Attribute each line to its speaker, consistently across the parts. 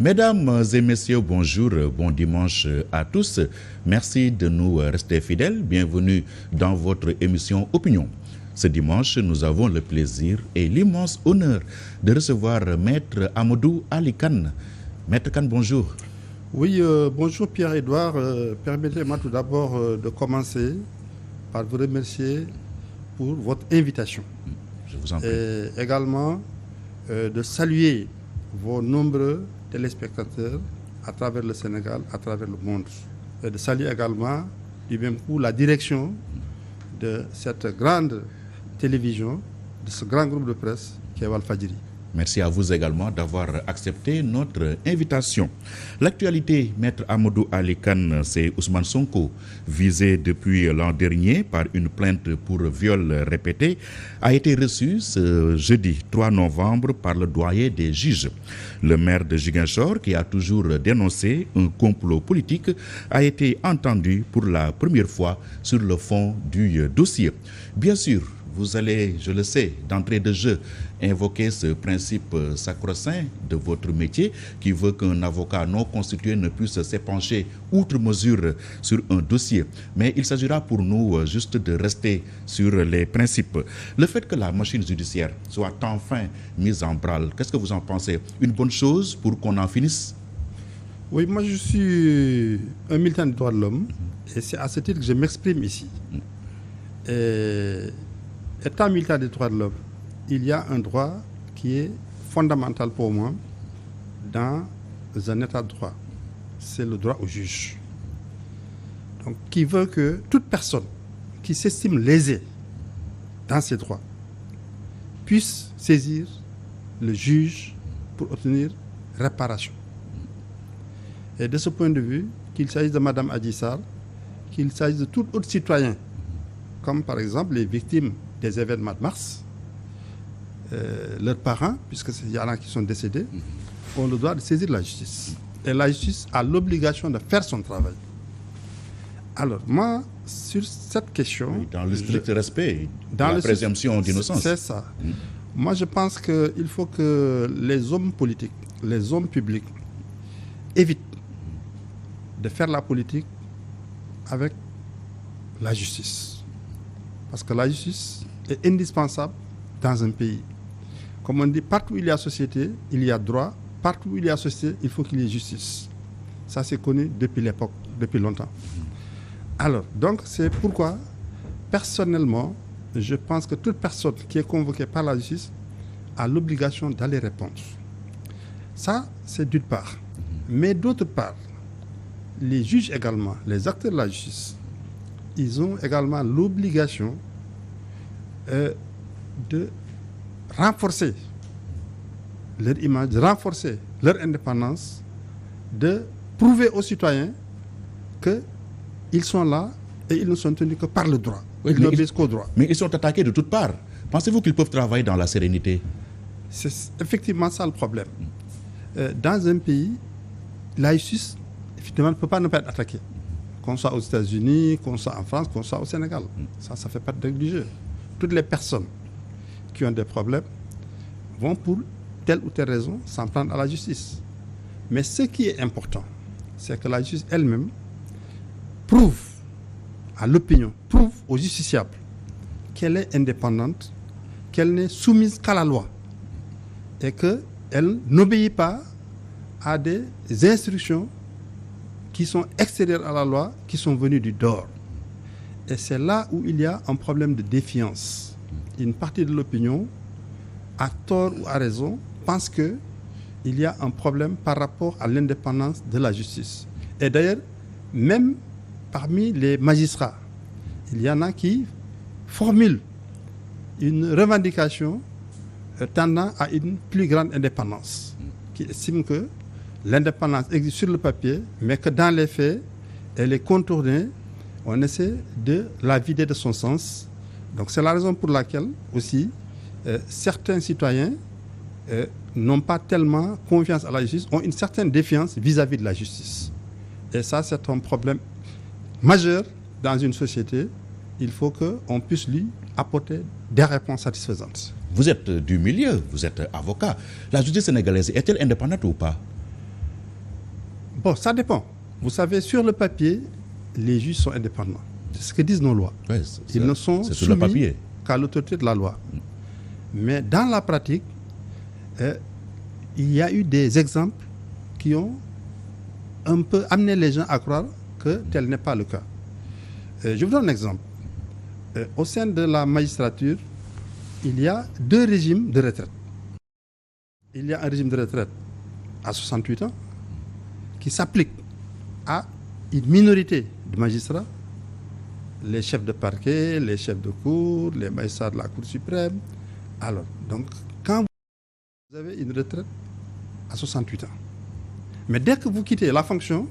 Speaker 1: Mesdames et messieurs, bonjour, bon dimanche à tous. Merci de nous rester fidèles. Bienvenue dans votre émission Opinion. Ce dimanche, nous avons le plaisir et l'immense honneur de recevoir Maître Amadou Ali Kane. Maître Kane, bonjour.
Speaker 2: Oui, bonjour Pierre-Edouard. Permettez-moi tout d'abord de commencer par vous remercier pour votre invitation.
Speaker 1: Je vous en prie.
Speaker 2: Et également de saluer vos nombreux téléspectateurs à travers le Sénégal, à travers le monde. Et de saluer également du même coup la direction de cette grande télévision, de ce grand groupe de presse qui est Walfadjri.
Speaker 1: Merci à vous également d'avoir accepté notre invitation. L'actualité, Maître Amadou Ali Kane, c'est Ousmane Sonko, visé depuis l'an dernier par une plainte pour viol répété, a été reçu ce jeudi 3 novembre par le doyen des juges. Le maire de Ziguinchor, qui a toujours dénoncé un complot politique, a été entendu pour la première fois sur le fond du dossier. Bien sûr, vous allez, je le sais, d'entrée de jeu, invoquer ce principe sacro-saint de votre métier qui veut qu'un avocat non constitué ne puisse s'épancher outre mesure sur un dossier. Mais il s'agira pour nous juste de rester sur les principes. Le fait que la machine judiciaire soit enfin mise en branle, qu'est-ce que vous en pensez? Une bonne chose pour qu'on en finisse?
Speaker 2: Oui, moi je suis un militant des droits de l'homme et c'est à ce titre que je m'exprime ici. Et étant militant des droits de l'homme, il y a un droit qui est fondamental pour moi dans un état de droit. C'est le droit au juge. Donc, qui veut que toute personne qui s'estime lésée dans ses droits puisse saisir le juge pour obtenir réparation. Et de ce point de vue, qu'il s'agisse de Mme Adji Sarr, qu'il s'agisse de tout autre citoyen, comme par exemple les victimes des événements de mars, leurs parents, puisqu'il y en a qui sont décédés, ont le droit de saisir la justice. Et la justice a l'obligation de faire son travail. Alors, moi, sur cette question...
Speaker 1: Oui, dans le strict respect de la présomption d'innocence.
Speaker 2: C'est ça. Moi, je pense qu'il faut que les hommes politiques, les hommes publics, évitent de faire la politique avec la justice. Parce que la justice est indispensable dans un pays. Comme on dit, partout où il y a société, il y a droit. Partout où il y a société, il faut qu'il y ait justice. Ça, c'est connu depuis l'époque, depuis longtemps. Alors, donc, c'est pourquoi, personnellement, je pense que toute personne qui est convoquée par la justice a l'obligation d'aller répondre. Ça, c'est d'une part. Mais d'autre part, les juges également, les acteurs de la justice, ils ont également l'obligation de renforcer leur image, de renforcer leur indépendance, de prouver aux citoyens qu'ils sont là et ils ne sont tenus que par le droit. Ils n'obéissent qu'au droit.
Speaker 1: Mais ils sont attaqués de toutes parts. Pensez-vous qu'ils peuvent travailler dans la sérénité?
Speaker 2: C'est effectivement ça le problème. Dans un pays, la justice, effectivement, ne peut pas être attaquée. Qu'on soit aux États-Unis, qu'on soit en France, qu'on soit au Sénégal. Ça fait partie des règles du jeu. Toutes les personnes qui ont des problèmes vont pour telle ou telle raison s'en prendre à la justice. Mais ce qui est important, c'est que la justice elle-même prouve à l'opinion, prouve aux justiciables qu'elle est indépendante, qu'elle n'est soumise qu'à la loi et qu'elle n'obéit pas à des instructions qui sont extérieures à la loi, qui sont venues du dehors. Et c'est là où il y a un problème de défiance. Une partie de l'opinion, à tort ou à raison, pense qu'il y a un problème par rapport à l'indépendance de la justice. Et d'ailleurs, même parmi les magistrats, il y en a qui formulent une revendication tendant à une plus grande indépendance, qui estiment que l'indépendance existe sur le papier, mais que dans les faits, elle est contournée. On essaie de la vider de son sens. Donc c'est la raison pour laquelle aussi certains citoyens n'ont pas tellement confiance à la justice, ont une certaine défiance vis-à-vis de la justice. Et ça, c'est un problème majeur dans une société. Il faut qu'on puisse lui apporter des réponses satisfaisantes.
Speaker 1: Vous êtes du milieu, vous êtes avocat. La justice sénégalaise est-elle indépendante ou pas?
Speaker 2: Bon, ça dépend. Vous savez, sur le papier, les juges sont indépendants. C'est ce que disent nos lois.
Speaker 1: Ouais,
Speaker 2: Ils ne sont
Speaker 1: sur le
Speaker 2: soumis
Speaker 1: papier.
Speaker 2: qu'à l'autorité de la loi. Mais dans la pratique, il y a eu des exemples qui ont un peu amené les gens à croire que tel n'est pas le cas. Je vous donne un exemple. Au sein de la magistrature, il y a deux régimes de retraite. Il y a un régime de retraite à 68 ans qui s'applique à une minorité de magistrats, les chefs de parquet, les chefs de cour, les magistrats de la Cour suprême. Alors, donc, quand vous avez une retraite à 68 ans, mais dès que vous quittez la fonction,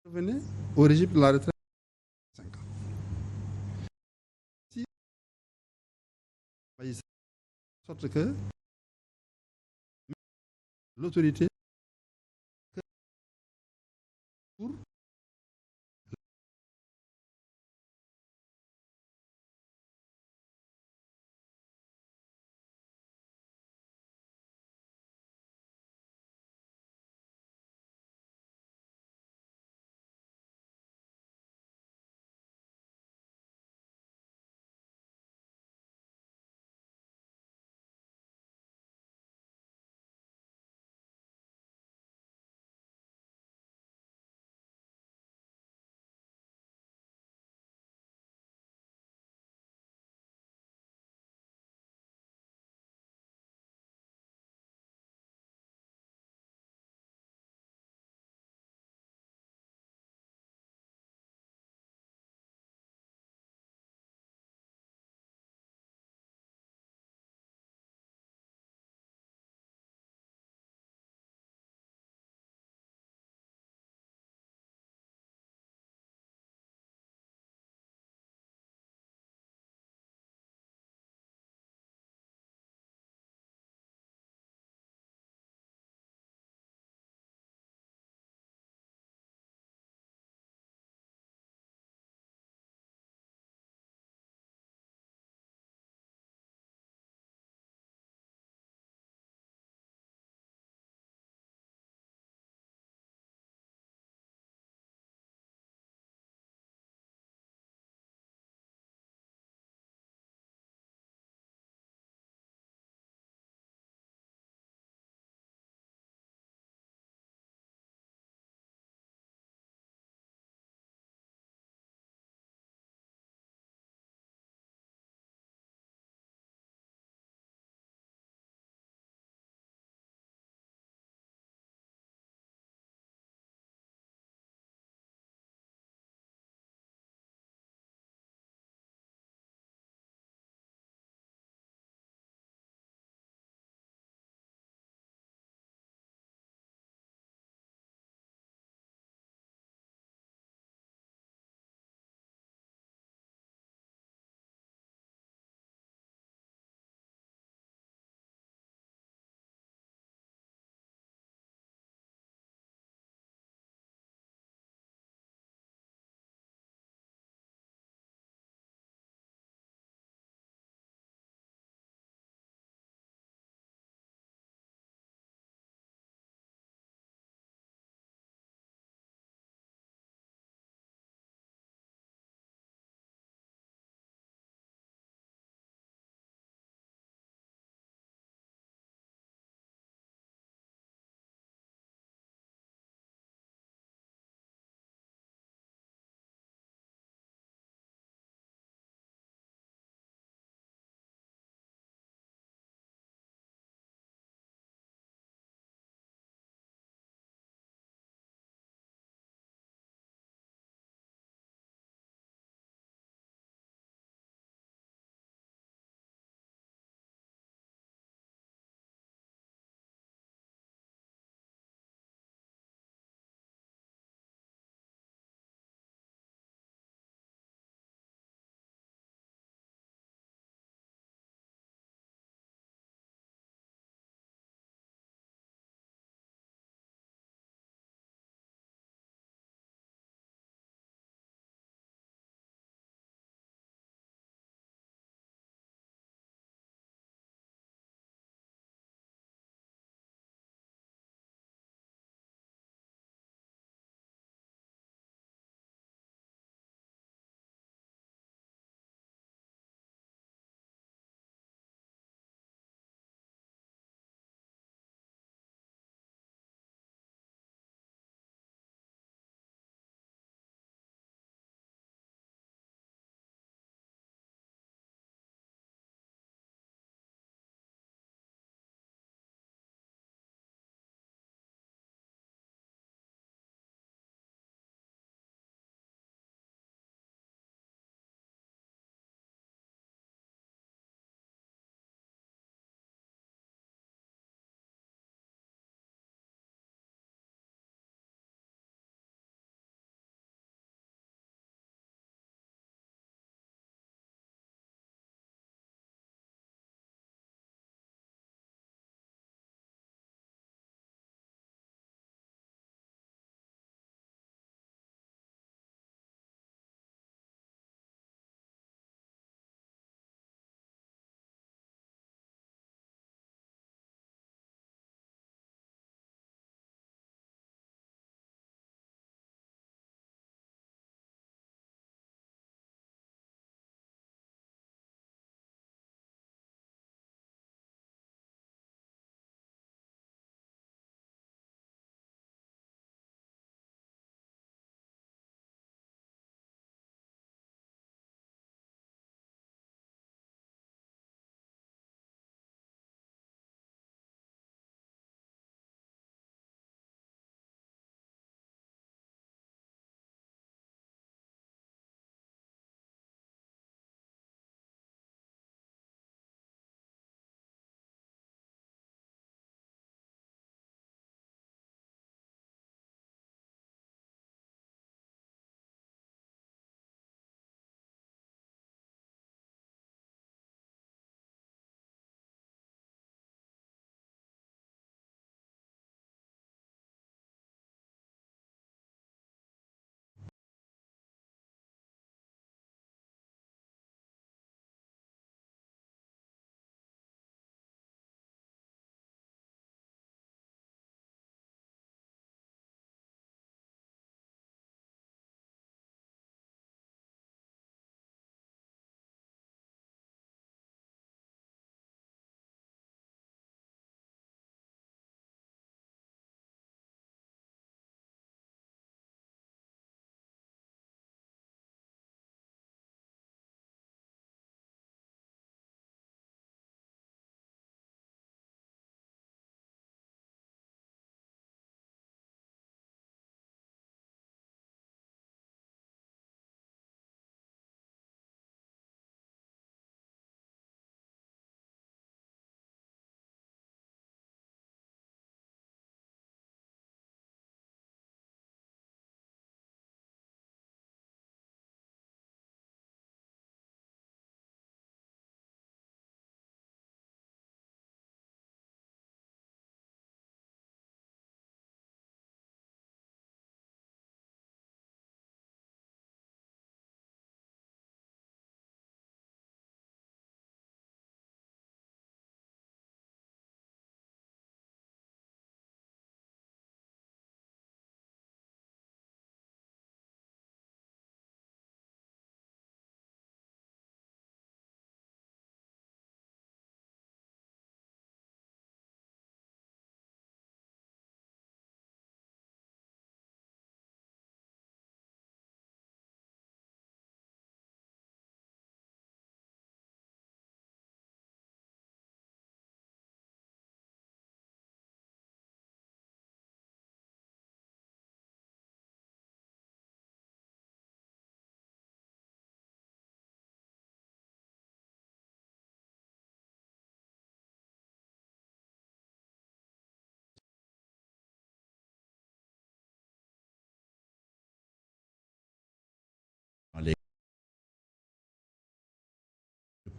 Speaker 2: vous revenez au régime de la retraite à 5 ans. Si magistrat, de sorte que l'autorité pour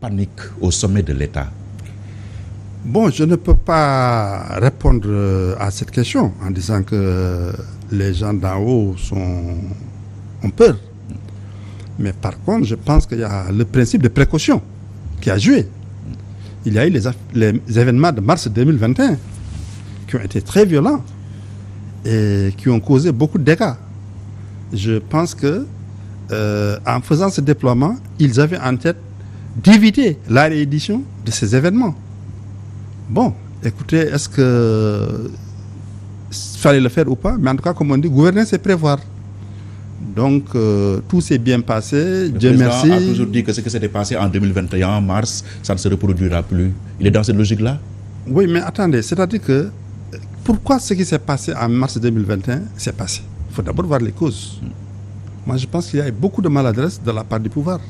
Speaker 1: panique au sommet de l'État?
Speaker 2: Bon, je ne peux pas répondre à cette question en disant que les gens d'en haut ont peur. Mais par contre, je pense qu'il y a le principe de précaution qui a joué. Il y a eu les événements de mars 2021 qui ont été très violents et qui ont causé beaucoup de dégâts. Je pense que en faisant ce déploiement, ils avaient en tête d'éviter la réédition de ces événements. Bon, écoutez, est-ce que fallait le faire ou pas? Mais en tout cas, comme on dit, gouverner, c'est prévoir. Donc, tout s'est bien passé. Dieu merci.
Speaker 1: Le président a toujours dit que ce qui s'était passé en 2021, en mars, ça ne se reproduira plus. Il est dans cette logique-là?
Speaker 2: Oui, mais attendez, c'est-à-dire que pourquoi ce qui s'est passé en mars 2021 s'est passé? Il faut d'abord voir les causes. Moi, je pense qu'il y a eu beaucoup de maladresse de la part du pouvoir.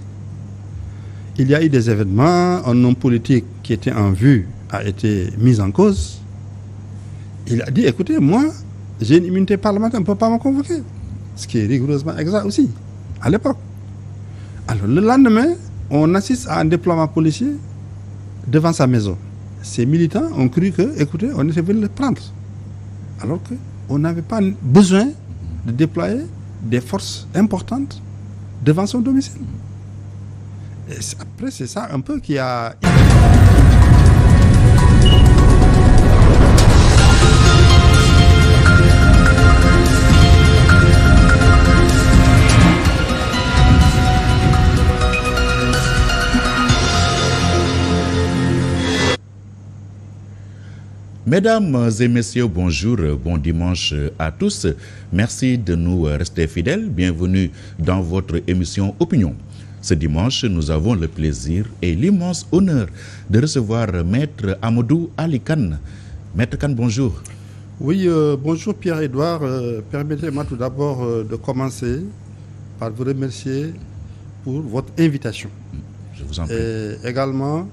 Speaker 2: Il y a eu des événements, un homme politique qui était en vue a été mis en cause. Il a dit, écoutez, moi, j'ai une immunité parlementaire, on ne peut pas me convoquer. Ce qui est rigoureusement exact aussi, à l'époque. Alors, le lendemain, on assiste à un déploiement policier devant sa maison. Ces militants ont cru que, écoutez, on était venu le prendre. Alors qu'on n'avait pas besoin de déployer des forces importantes devant son domicile. Et après, c'est ça un peu qui a...
Speaker 1: Mesdames et messieurs, bonjour, bon dimanche à tous. Merci de nous rester fidèles. Bienvenue dans votre émission Opinion. Ce dimanche, nous avons le plaisir et l'immense honneur de recevoir Maître Amadou Ali Kane. Maître Kane, bonjour.
Speaker 2: Oui, bonjour Pierre-Édouard. Permettez-moi tout d'abord de commencer par vous remercier pour votre invitation.
Speaker 1: Je vous en prie.
Speaker 2: Et également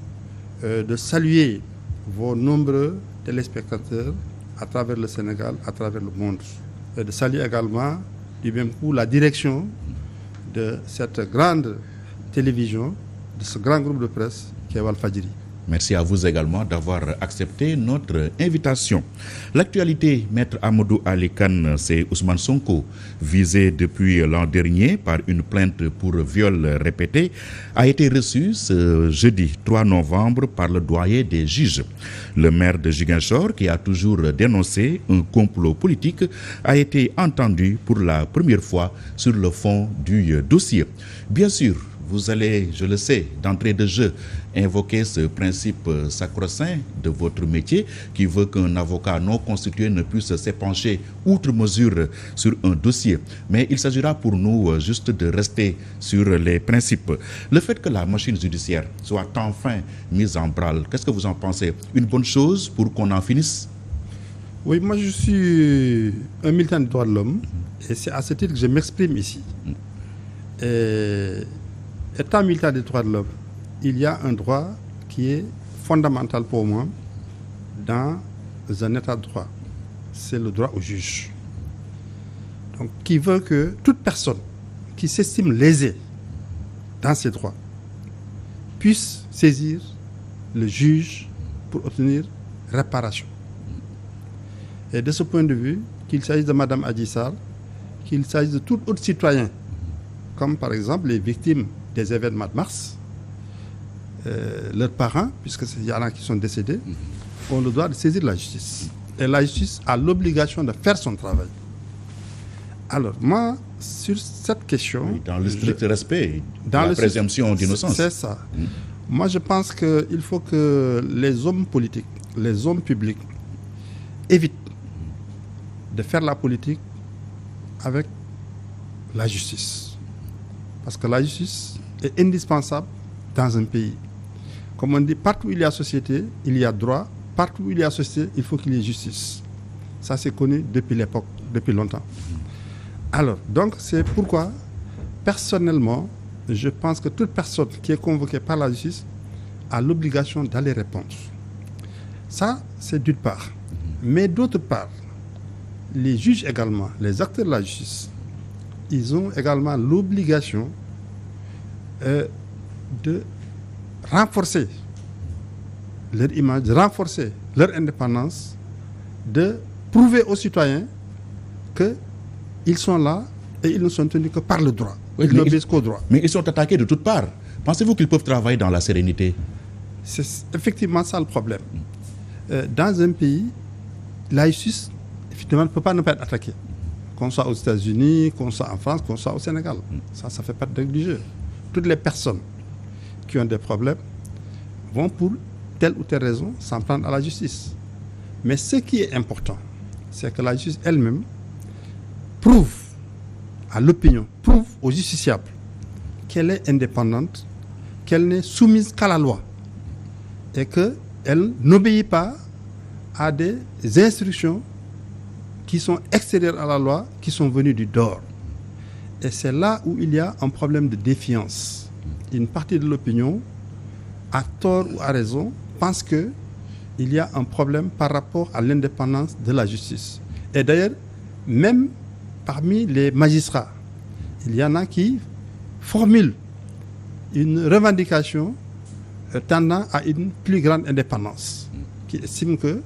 Speaker 2: de saluer vos nombreux téléspectateurs à travers le Sénégal, à travers le monde. Et de saluer également du même coup la direction de cette grande télévision, de ce grand groupe de presse qui est Walfadjri.
Speaker 1: Merci à vous également d'avoir accepté notre invitation. L'actualité, Maître Amadou Ali Kane, c'est Ousmane Sonko, visé depuis l'an dernier par une plainte pour viol répété, a été reçu ce jeudi 3 novembre par le doyen des juges. Le maire de Ziguinchor, qui a toujours dénoncé un complot politique, a été entendu pour la première fois sur le fond du dossier. Bien sûr, vous allez, je le sais, d'entrée de jeu, invoquer ce principe sacro-saint de votre métier qui veut qu'un avocat non constitué ne puisse s'épancher outre mesure sur un dossier. Mais il s'agira pour nous juste de rester sur les principes. Le fait que la machine judiciaire soit enfin mise en branle, qu'est-ce que vous en pensez? Une bonne chose pour qu'on en finisse?
Speaker 2: Oui, moi je suis un militant des droits de l'homme et c'est à ce titre que je m'exprime ici. Et étant militant des droits de l'homme, il y a un droit qui est fondamental pour moi dans un état de droit. C'est le droit au juge. Donc, qui veut que toute personne qui s'estime lésée dans ses droits puisse saisir le juge pour obtenir réparation. Et de ce point de vue, qu'il s'agisse de Mme Adji Sarr, qu'il s'agisse de tout autre citoyen, comme par exemple les victimes des événements de mars, leurs parents, puisqu'il y en a qui sont décédés, ont le droit de saisir la justice. Et la justice a l'obligation de faire son travail. Alors, moi, sur cette question...
Speaker 1: Oui, dans le strict respect de la présomption d'innocence.
Speaker 2: C'est ça. Moi, je pense qu'il faut que les hommes politiques, les hommes publics, évitent de faire la politique avec la justice. Parce que la justice est indispensable dans un pays. Comme on dit, partout où il y a société, il y a droit. Partout où il y a société, il faut qu'il y ait justice. Ça, c'est connu depuis l'époque, depuis longtemps. Alors, donc, c'est pourquoi, personnellement, je pense que toute personne qui est convoquée par la justice a l'obligation d'aller répondre. Ça, c'est d'une part. Mais d'autre part, les juges également, les acteurs de la justice, ils ont également l'obligation de renforcer leur image, de renforcer leur indépendance, de prouver aux citoyens qu'ils sont là et ils ne sont tenus que par le droit. Ils n'obéissent qu'au droit.
Speaker 1: Mais ils sont attaqués de toutes parts. Pensez-vous qu'ils peuvent travailler dans la sérénité?
Speaker 2: C'est effectivement ça le problème. Dans un pays, la justice, effectivement, ne peut pas être attaquée. Qu'on soit aux États-Unis, qu'on soit en France, qu'on soit au Sénégal. Ça fait partie du jeu. Toutes les personnes qui ont des problèmes vont pour telle ou telle raison s'en prendre à la justice. Mais ce qui est important, c'est que la justice elle-même prouve à l'opinion, prouve aux justiciables qu'elle est indépendante, qu'elle n'est soumise qu'à la loi et qu'elle n'obéit pas à des instructions qui sont extérieures à la loi, qui sont venues du dehors. Et c'est là où il y a un problème de défiance. Une partie de l'opinion, à tort ou à raison, pense qu'il y a un problème par rapport à l'indépendance de la justice. Et d'ailleurs, même parmi les magistrats, il y en a qui formulent une revendication tendant à une plus grande indépendance, qui estiment que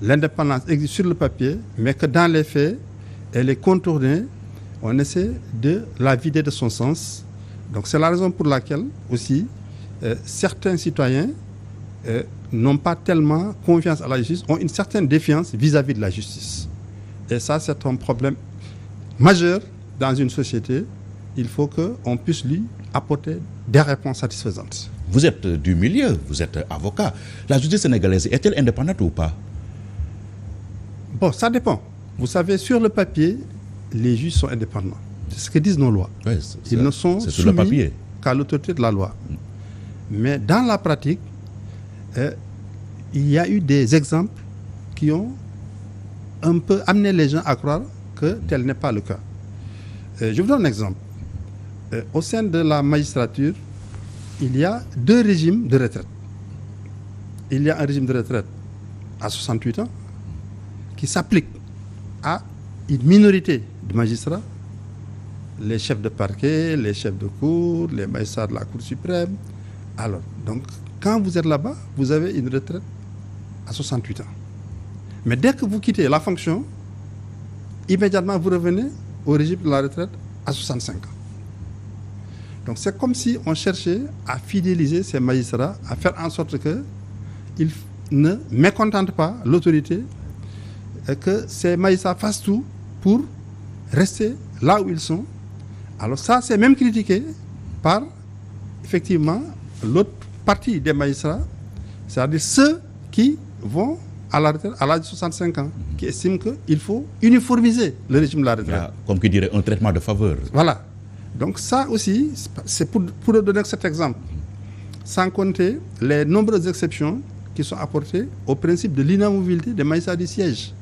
Speaker 2: l'indépendance existe sur le papier, mais que dans les faits, elle est contournée. On essaie de la vider de son sens. Donc c'est la raison pour laquelle aussi certains citoyens n'ont pas tellement confiance à la justice, ont une certaine défiance vis-à-vis de la justice. Et ça, c'est un problème majeur dans une société. Il faut qu'on puisse lui apporter des réponses satisfaisantes.
Speaker 1: Vous êtes du milieu, vous êtes avocat. La justice sénégalaise est-elle indépendante ou pas?
Speaker 2: Bon, ça dépend. Vous savez, sur le papier, les juges sont indépendants. C'est ce que disent nos lois.
Speaker 1: Oui,
Speaker 2: ils ne sont soumis qu'à l'autorité de la loi. Mais dans la pratique, il y a eu des exemples qui ont un peu amené les gens à croire que tel n'est pas le cas. Je vous donne un exemple. Au sein de la magistrature, il y a deux régimes de retraite. Il y a un régime de retraite à 68 ans qui s'applique à une minorité de magistrats, les chefs de parquet, les chefs de cour, les magistrats de la Cour suprême. Alors, donc, quand vous êtes là-bas, vous avez une retraite à 68 ans. Mais dès que vous quittez la fonction, immédiatement vous revenez au régime de la retraite à 65 ans. Donc c'est comme si on cherchait à fidéliser ces magistrats, à faire en sorte qu'ils ne mécontentent pas l'autorité et que ces magistrats fassent tout pour rester là où ils sont. Alors ça, c'est même critiqué par, effectivement, l'autre partie des magistrats, c'est-à-dire ceux qui vont à la retraite à l'âge de 65 ans, qui estiment qu'il faut uniformiser le régime de la retraite.
Speaker 1: Comme qui dirait un traitement de faveur.
Speaker 2: Voilà. Donc ça aussi, c'est pour donner cet exemple, sans compter les nombreuses exceptions qui sont apportées au principe de l'inamovibilité des magistrats du siège.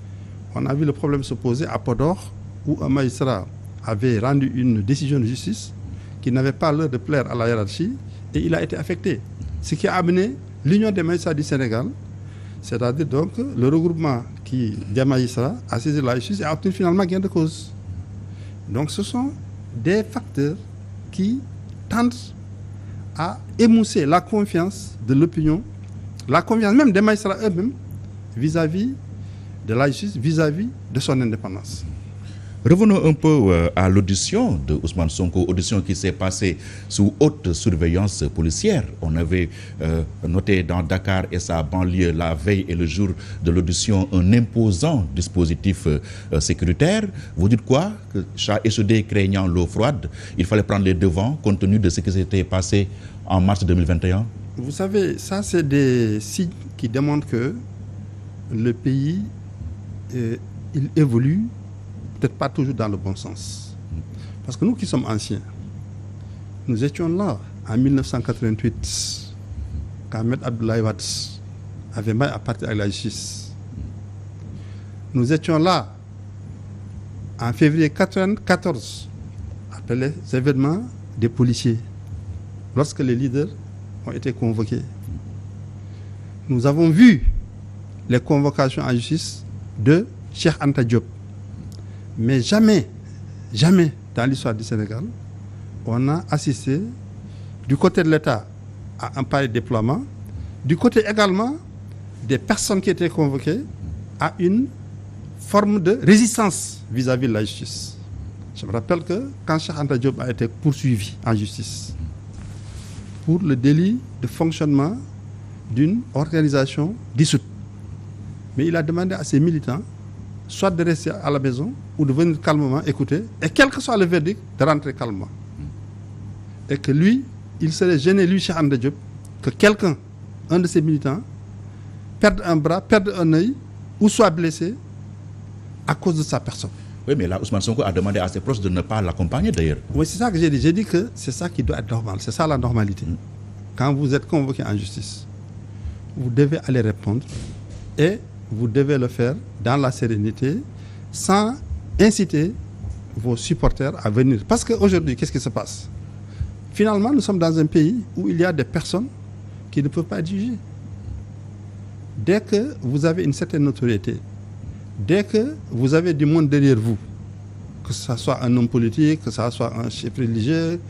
Speaker 2: On a vu le problème se poser à Podor, où un magistrat avait rendu une décision de justice qui n'avait pas l'heure de plaire à la hiérarchie, et il a été affecté. Ce qui a amené l'Union des magistrats du Sénégal, c'est-à-dire donc le regroupement des magistrats, à saisir la justice et a obtenu finalement gain de cause. Donc ce sont des facteurs qui tentent à émousser la confiance de l'opinion, la confiance même des magistrats eux-mêmes vis-à-vis de la justice, vis-à-vis de son indépendance.
Speaker 1: Revenons un peu à l'audition de Ousmane Sonko, audition qui s'est passée sous haute surveillance policière. On avait noté dans Dakar et sa banlieue la veille et le jour de l'audition un imposant dispositif sécuritaire. Vous dites quoi? Que chat échaudé craignant l'eau froide, il fallait prendre les devants compte tenu de ce qui s'était passé en mars 2021?
Speaker 2: Vous savez, ça c'est des signes qui démontrent que le pays il évolue peut-être pas toujours dans le bon sens. Parce que nous qui sommes anciens, nous étions là en 1988, quand M. Abdoulaye Wade avait mal à partir avec la justice. Nous étions là en février 1994, après les événements des policiers, lorsque les leaders ont été convoqués. Nous avons vu les convocations en justice de Cheikh Anta Diop. Mais jamais, jamais dans l'histoire du Sénégal, on a assisté du côté de l'État à un pareil déploiement. Du côté également des personnes qui étaient convoquées à une forme de résistance vis-à-vis de la justice. Je me rappelle que quand Cheikh Anta Diop a été poursuivi en justice pour le délit de fonctionnement d'une organisation dissoute, mais il a demandé à ses militants soit de rester à la maison ou de venir calmement écouter, et quel que soit le verdict, de rentrer calmement. Et que lui, il serait gêné, lui, Cheikh Anta Diop, que quelqu'un, un de ses militants, perde un bras, perde un œil, ou soit blessé à cause de sa personne.
Speaker 1: Oui, mais là, Ousmane Sonko a demandé à ses proches de ne pas l'accompagner d'ailleurs.
Speaker 2: Oui, c'est ça que j'ai dit. J'ai dit que c'est ça qui doit être normal. C'est ça la normalité. Quand vous êtes convoqué en justice, vous devez aller répondre et vous devez le faire dans la sérénité, sans inciter vos supporters à venir. Parce qu'aujourd'hui, qu'est-ce qui se passe? Finalement, nous sommes dans un pays où il y a des personnes qui ne peuvent pas être jugées. Dès que vous avez une certaine notoriété, dès que vous avez du monde derrière vous, que ce soit un homme politique, que ce soit un chef religieux,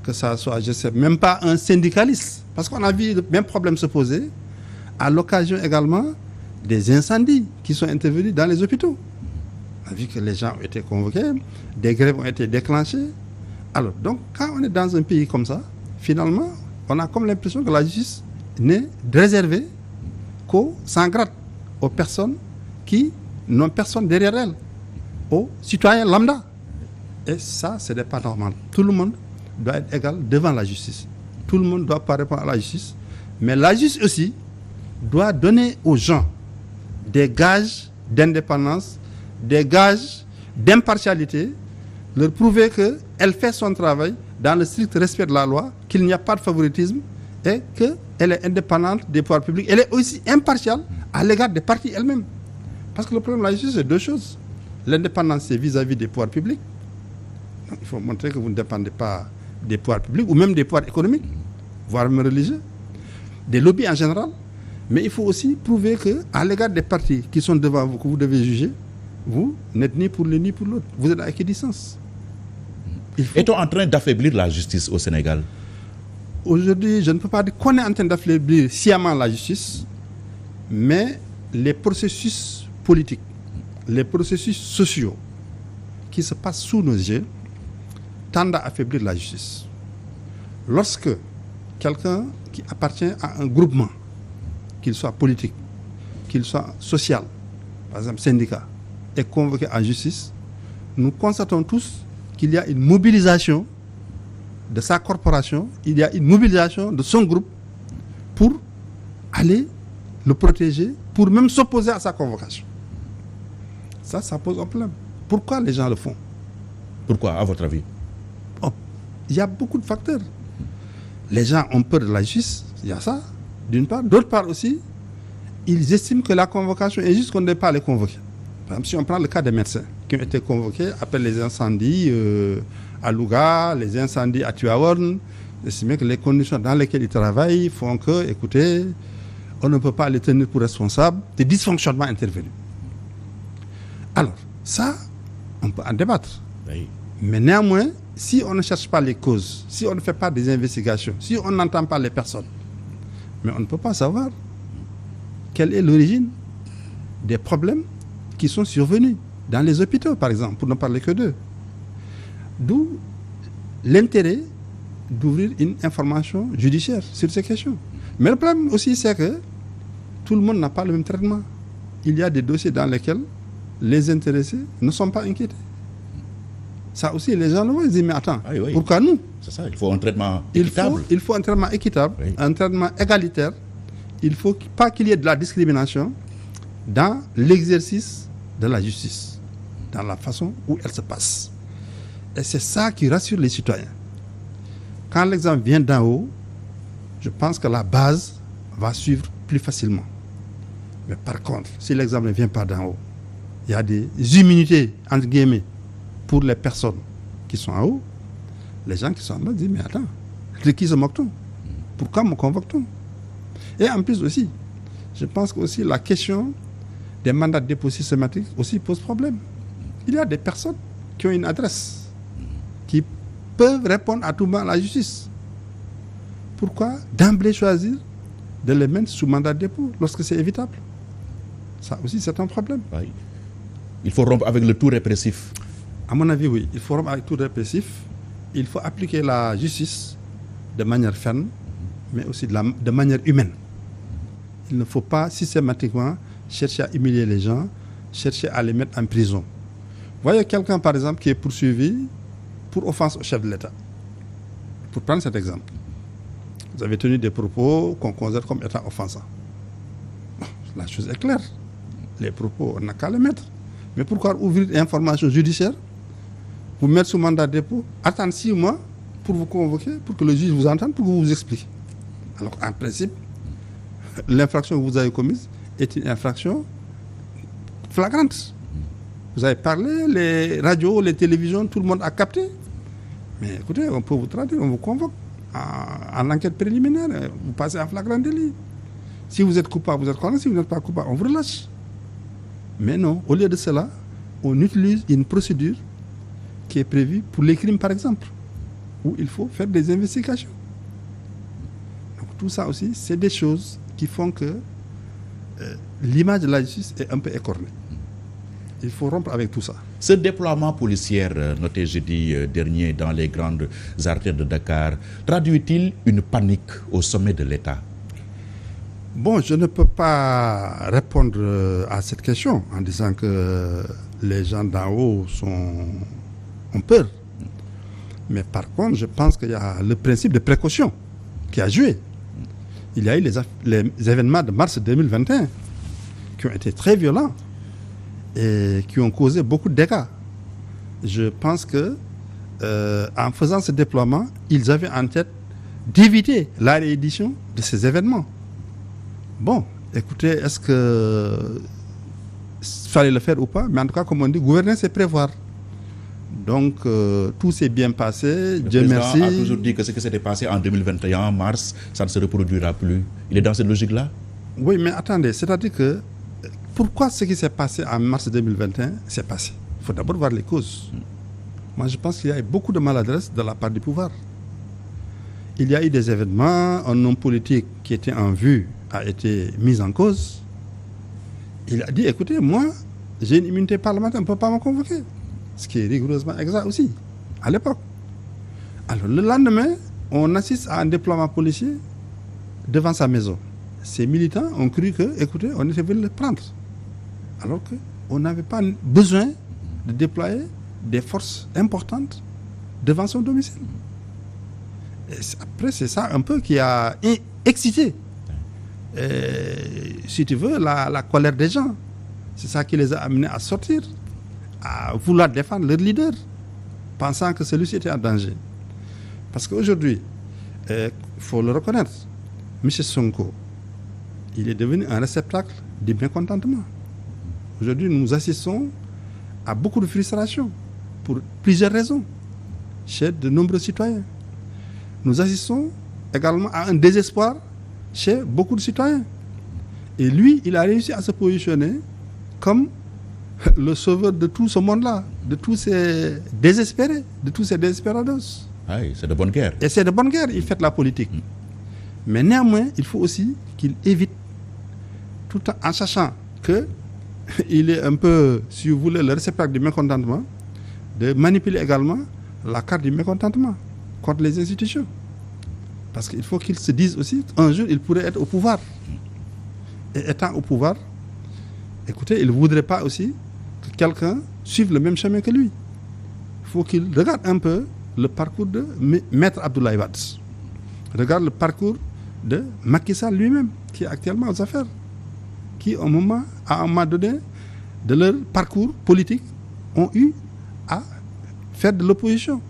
Speaker 2: que ce soit, je ne sais même pas, un syndicaliste, parce qu'on a vu le même problème se poser à l'occasion également des incendies qui sont intervenus dans les hôpitaux. On a vu que les gens ont été convoqués, des grèves ont été déclenchées. Alors, donc, quand on est dans un pays comme ça, finalement, on a comme l'impression que la justice n'est réservée qu'aux sans grade, aux personnes qui n'ont personne derrière elles, aux citoyens lambda. Et ça, ce n'est pas normal. Tout le monde doit être égal devant la justice. Tout le monde ne doit pas répondre à la justice. Mais la justice aussi doit donner aux gens des gages d'indépendance, des gages d'impartialité, leur prouver qu'elle fait son travail dans le strict respect de la loi, qu'il n'y a pas de favoritisme et qu'elle est indépendante des pouvoirs publics. Elle est aussi impartiale à l'égard des partis elles-mêmes. Parce que le problème de la justice, c'est deux choses. L'indépendance, c'est vis-à-vis des pouvoirs publics. Donc, il faut montrer que vous ne dépendez pas des pouvoirs publics ou même des pouvoirs économiques, voire même religieux, des lobbies en général. Mais il faut aussi prouver qu'à l'égard des partis qui sont devant vous, que vous devez juger, vous n'êtes ni pour l'un ni pour l'autre. Vous êtes à équidistance.
Speaker 1: Est-on en train d'affaiblir la justice au Sénégal?
Speaker 2: Aujourd'hui, je ne peux pas dire qu'on est en train d'affaiblir sciemment la justice, mais les processus politiques, les processus sociaux qui se passent sous nos yeux tendent à affaiblir la justice. Lorsque quelqu'un qui appartient à un groupement, qu'il soit politique, qu'il soit social, par exemple syndicat, est convoqué en justice, nous constatons tous qu'il y a une mobilisation de sa corporation, il y a une mobilisation de son groupe pour aller le protéger, pour même s'opposer à sa convocation. Ça pose un problème. Pourquoi les gens le font?
Speaker 1: Pourquoi, à votre avis?
Speaker 2: Il y a beaucoup de facteurs. Les gens ont peur de la justice, il y a ça, d'une part. D'autre part aussi, ils estiment que la convocation est juste qu'on ne doit pas les convoquer. Par exemple, si on prend le cas des médecins qui ont été convoqués après les incendies à Louga, les incendies à Tuaourn, estiment que les conditions dans lesquelles ils travaillent font que, écoutez, on ne peut pas les tenir pour responsables des dysfonctionnements intervenus. Alors, ça, on peut en débattre.
Speaker 1: Oui.
Speaker 2: Mais néanmoins, si on ne cherche pas les causes, si on ne fait pas des investigations, si on n'entend pas les personnes, mais on ne peut pas savoir quelle est l'origine des problèmes qui sont survenus dans les hôpitaux, par exemple, pour ne parler que d'eux. D'où l'intérêt d'ouvrir une information judiciaire sur ces questions. Mais le problème aussi, c'est que tout le monde n'a pas le même traitement. Il y a des dossiers dans lesquels les intéressés ne sont pas inquiétés. Ça aussi, les gens le voient, ils disent, mais attends,
Speaker 1: oui.
Speaker 2: Pourquoi nous?
Speaker 1: C'est ça, il faut un traitement équitable.
Speaker 2: Il faut un traitement équitable,
Speaker 1: oui.
Speaker 2: Un traitement égalitaire. Il ne faut pas qu'il y ait de la discrimination dans l'exercice de la justice, dans la façon où elle se passe. Et c'est ça qui rassure les citoyens. Quand l'exemple vient d'en haut, je pense que la base va suivre plus facilement. Mais par contre, si l'exemple ne vient pas d'en haut, il y a des immunités, entre guillemets, pour les personnes qui sont en haut. Les gens qui sont en bas disent, mais attends, de qui se moque-t-on? Pourquoi me convoque-t-on? Et en plus aussi, je pense que aussi la question des mandats de dépôt systématique aussi pose problème. Il y a des personnes qui ont une adresse, qui peuvent répondre à tout moment à la justice. pourquoi d'emblée choisir de les mettre sous mandat de dépôt lorsque c'est évitable? Ça aussi, c'est un problème.
Speaker 1: Oui. Il faut rompre avec le tout répressif.
Speaker 2: À mon avis, oui. Il faut rompre avec tout répressif. Il faut appliquer la justice de manière ferme, mais aussi de manière humaine. Il ne faut pas systématiquement chercher à humilier les gens, chercher à les mettre en prison. Vous voyez quelqu'un, par exemple, qui est poursuivi pour offense au chef de l'État. Pour prendre cet exemple. Vous avez tenu des propos qu'on considère comme étant offensants. La chose est claire. Les propos, on n'a qu'à les mettre. Mais pourquoi ouvrir une information judiciaire, vous mettre sous mandat de dépôt, attendre 6 mois pour vous convoquer, pour que le juge vous entende, pour que vous explique? Alors, en principe, l'infraction que vous avez commise est une infraction flagrante. Vous avez parlé, les radios, les télévisions, tout le monde a capté. Mais écoutez, on peut vous traduire, on vous convoque en enquête préliminaire, vous passez en flagrant délit. Si vous êtes coupable, vous êtes condamné. Si vous n'êtes pas coupable, on vous relâche. Mais non, au lieu de cela, on utilise une procédure qui est prévue pour les crimes, par exemple, où il faut faire des investigations. Donc tout ça aussi, c'est des choses qui font que l'image de la justice est un peu écornée. Il faut rompre avec tout ça.
Speaker 1: Ce déploiement policier noté jeudi dernier dans les grandes artères de Dakar traduit-il une panique au sommet de l'État?
Speaker 2: Bon, je ne peux pas répondre à cette question en disant que les gens d'en haut ont peur. Mais par contre, je pense qu'il y a le principe de précaution qui a joué. Il y a eu les événements de mars 2021 qui ont été très violents et qui ont causé beaucoup de dégâts. Je pense que en faisant ce déploiement, ils avaient en tête d'éviter la réédition de ces événements. Bon, écoutez, est-ce que fallait le faire ou pas? Mais en tout cas, comme on dit, gouverner, c'est prévoir. Donc, tout s'est bien passé. Dieu merci.
Speaker 1: Le président a toujours dit que ce qui s'était passé en 2021, en mars, ça ne se reproduira plus. Il est dans cette logique-là?
Speaker 2: Oui, mais attendez, c'est-à-dire que pourquoi ce qui s'est passé en mars 2021 s'est passé? Il faut d'abord voir les causes. Moi, je pense qu'il y a eu beaucoup de maladresse de la part du pouvoir. Il y a eu des événements, un homme politique qui était en vue a été mis en cause. Il a dit, écoutez, moi, j'ai une immunité parlementaire, on ne peut pas me convoquer. Ce qui est rigoureusement exact aussi, à l'époque. Alors, le lendemain, on assiste à un déploiement policier devant sa maison. Ces militants ont cru que, écoutez, on était venu le prendre. Alors qu'on n'avait pas besoin de déployer des forces importantes devant son domicile. Et après, c'est ça un peu qui a excité, si tu veux, la colère des gens. C'est ça qui les a amenés à sortir, à vouloir défendre leur leader, pensant que celui-ci était en danger. Parce qu'aujourd'hui, il faut le reconnaître, M. Sonko, il est devenu un réceptacle du mécontentement. Aujourd'hui, nous assistons à beaucoup de frustration pour plusieurs raisons chez de nombreux citoyens. Nous assistons également à un désespoir chez beaucoup de citoyens. Et lui, il a réussi à se positionner comme le sauveur de tout ce monde-là, de tous ces désespérés, de tous ces désesperados.
Speaker 1: Ah oui, c'est de bonne guerre.
Speaker 2: Et c'est de bonne guerre, il fait la politique. Mais néanmoins, il faut aussi qu'il évite, tout en sachant qu'il est un peu, si vous voulez, le réceptacle du mécontentement, de manipuler également la carte du mécontentement contre les institutions. Parce qu'il faut qu'il se dise aussi qu'un jour, il pourrait être au pouvoir. Et étant au pouvoir, écoutez, il ne voudrait pas aussi que quelqu'un suive le même chemin que lui. Il faut qu'il regarde un peu le parcours de Maître Abdoulaye Wade. Regarde le parcours de Macky Sall lui-même, qui est actuellement aux affaires. Qui, à un moment donné, de leur parcours politique, ont eu à faire de l'opposition,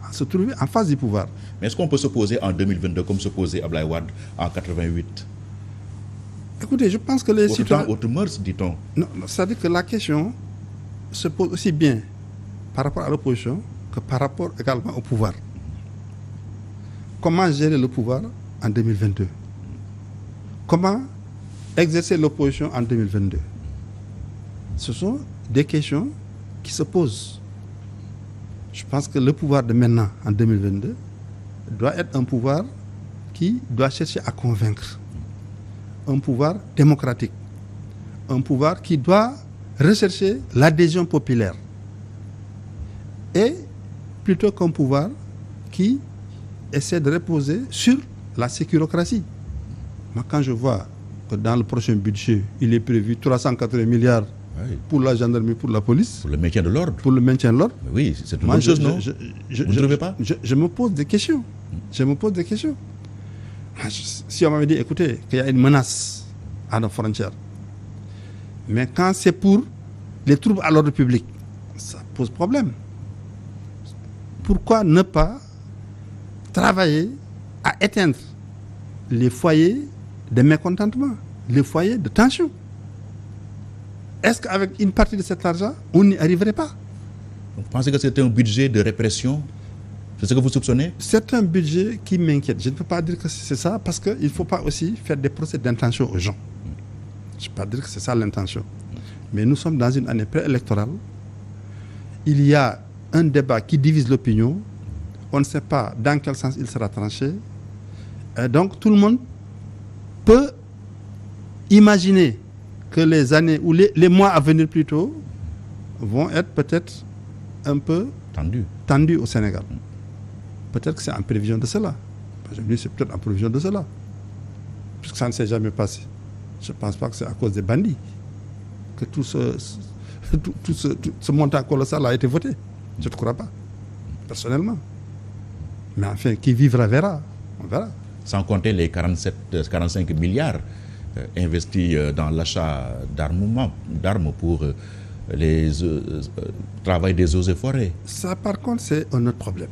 Speaker 2: à se trouver en face du pouvoir.
Speaker 1: Mais est-ce qu'on peut s'opposer en 2022 comme s'opposait Abdoulaye Wade en 88?
Speaker 2: Écoutez, je pense que les citoyens...
Speaker 1: Autre mœurs, dit-on.
Speaker 2: Non, c'est-à-dire que la question se pose aussi bien par rapport à l'opposition que par rapport également au pouvoir. Comment gérer le pouvoir en 2022? Comment exercer l'opposition en 2022? Ce sont des questions qui se posent. Je pense que le pouvoir de maintenant, en 2022, doit être un pouvoir qui doit chercher à convaincre, un pouvoir démocratique, un pouvoir qui doit rechercher l'adhésion populaire, et plutôt qu'un pouvoir qui essaie de reposer sur la sécurocratie. Moi, quand je vois que dans le prochain budget, il est prévu 380 milliards pour la gendarmerie, pour la police.
Speaker 1: Pour le maintien de l'ordre.
Speaker 2: Pour le maintien de l'ordre.
Speaker 1: Oui, c'est une bonne chose, non? Vous ne trouvez pas?
Speaker 2: Je me pose des questions. Je me pose des questions. Si on m'avait dit, écoutez, qu'il y a une menace à nos frontières, mais quand c'est pour les troubles à l'ordre public, ça pose problème. Pourquoi ne pas travailler à éteindre les foyers de mécontentement, les foyers de tension? Est-ce qu'avec une partie de cet argent, on n'y arriverait pas?
Speaker 1: Vous pensez que c'était un budget de répression? C'est ce que vous soupçonnez? C'est
Speaker 2: un budget qui m'inquiète. Je ne peux pas dire que c'est ça, parce qu'il ne faut pas aussi faire des procès d'intention aux gens. Je ne peux pas dire que c'est ça l'intention. Mais nous sommes dans une année préélectorale. Il y a un débat qui divise l'opinion. On ne sait pas dans quel sens il sera tranché. Et donc tout le monde peut imaginer que les années ou les mois à venir plutôt vont être peut-être un peu tendus au Sénégal. Peut-être que c'est en prévision de cela. Je me dis c'est peut-être en prévision de cela. Puisque ça ne s'est jamais passé. Je ne pense pas que c'est à cause des bandits que tout ce montant colossal a été voté. Je ne crois pas, personnellement. Mais enfin, qui vivra verra. On verra.
Speaker 1: Sans compter les 45 milliards investis dans l'achat d'armes pour le travail des eaux et forêts.
Speaker 2: Ça, par contre, c'est un autre problème.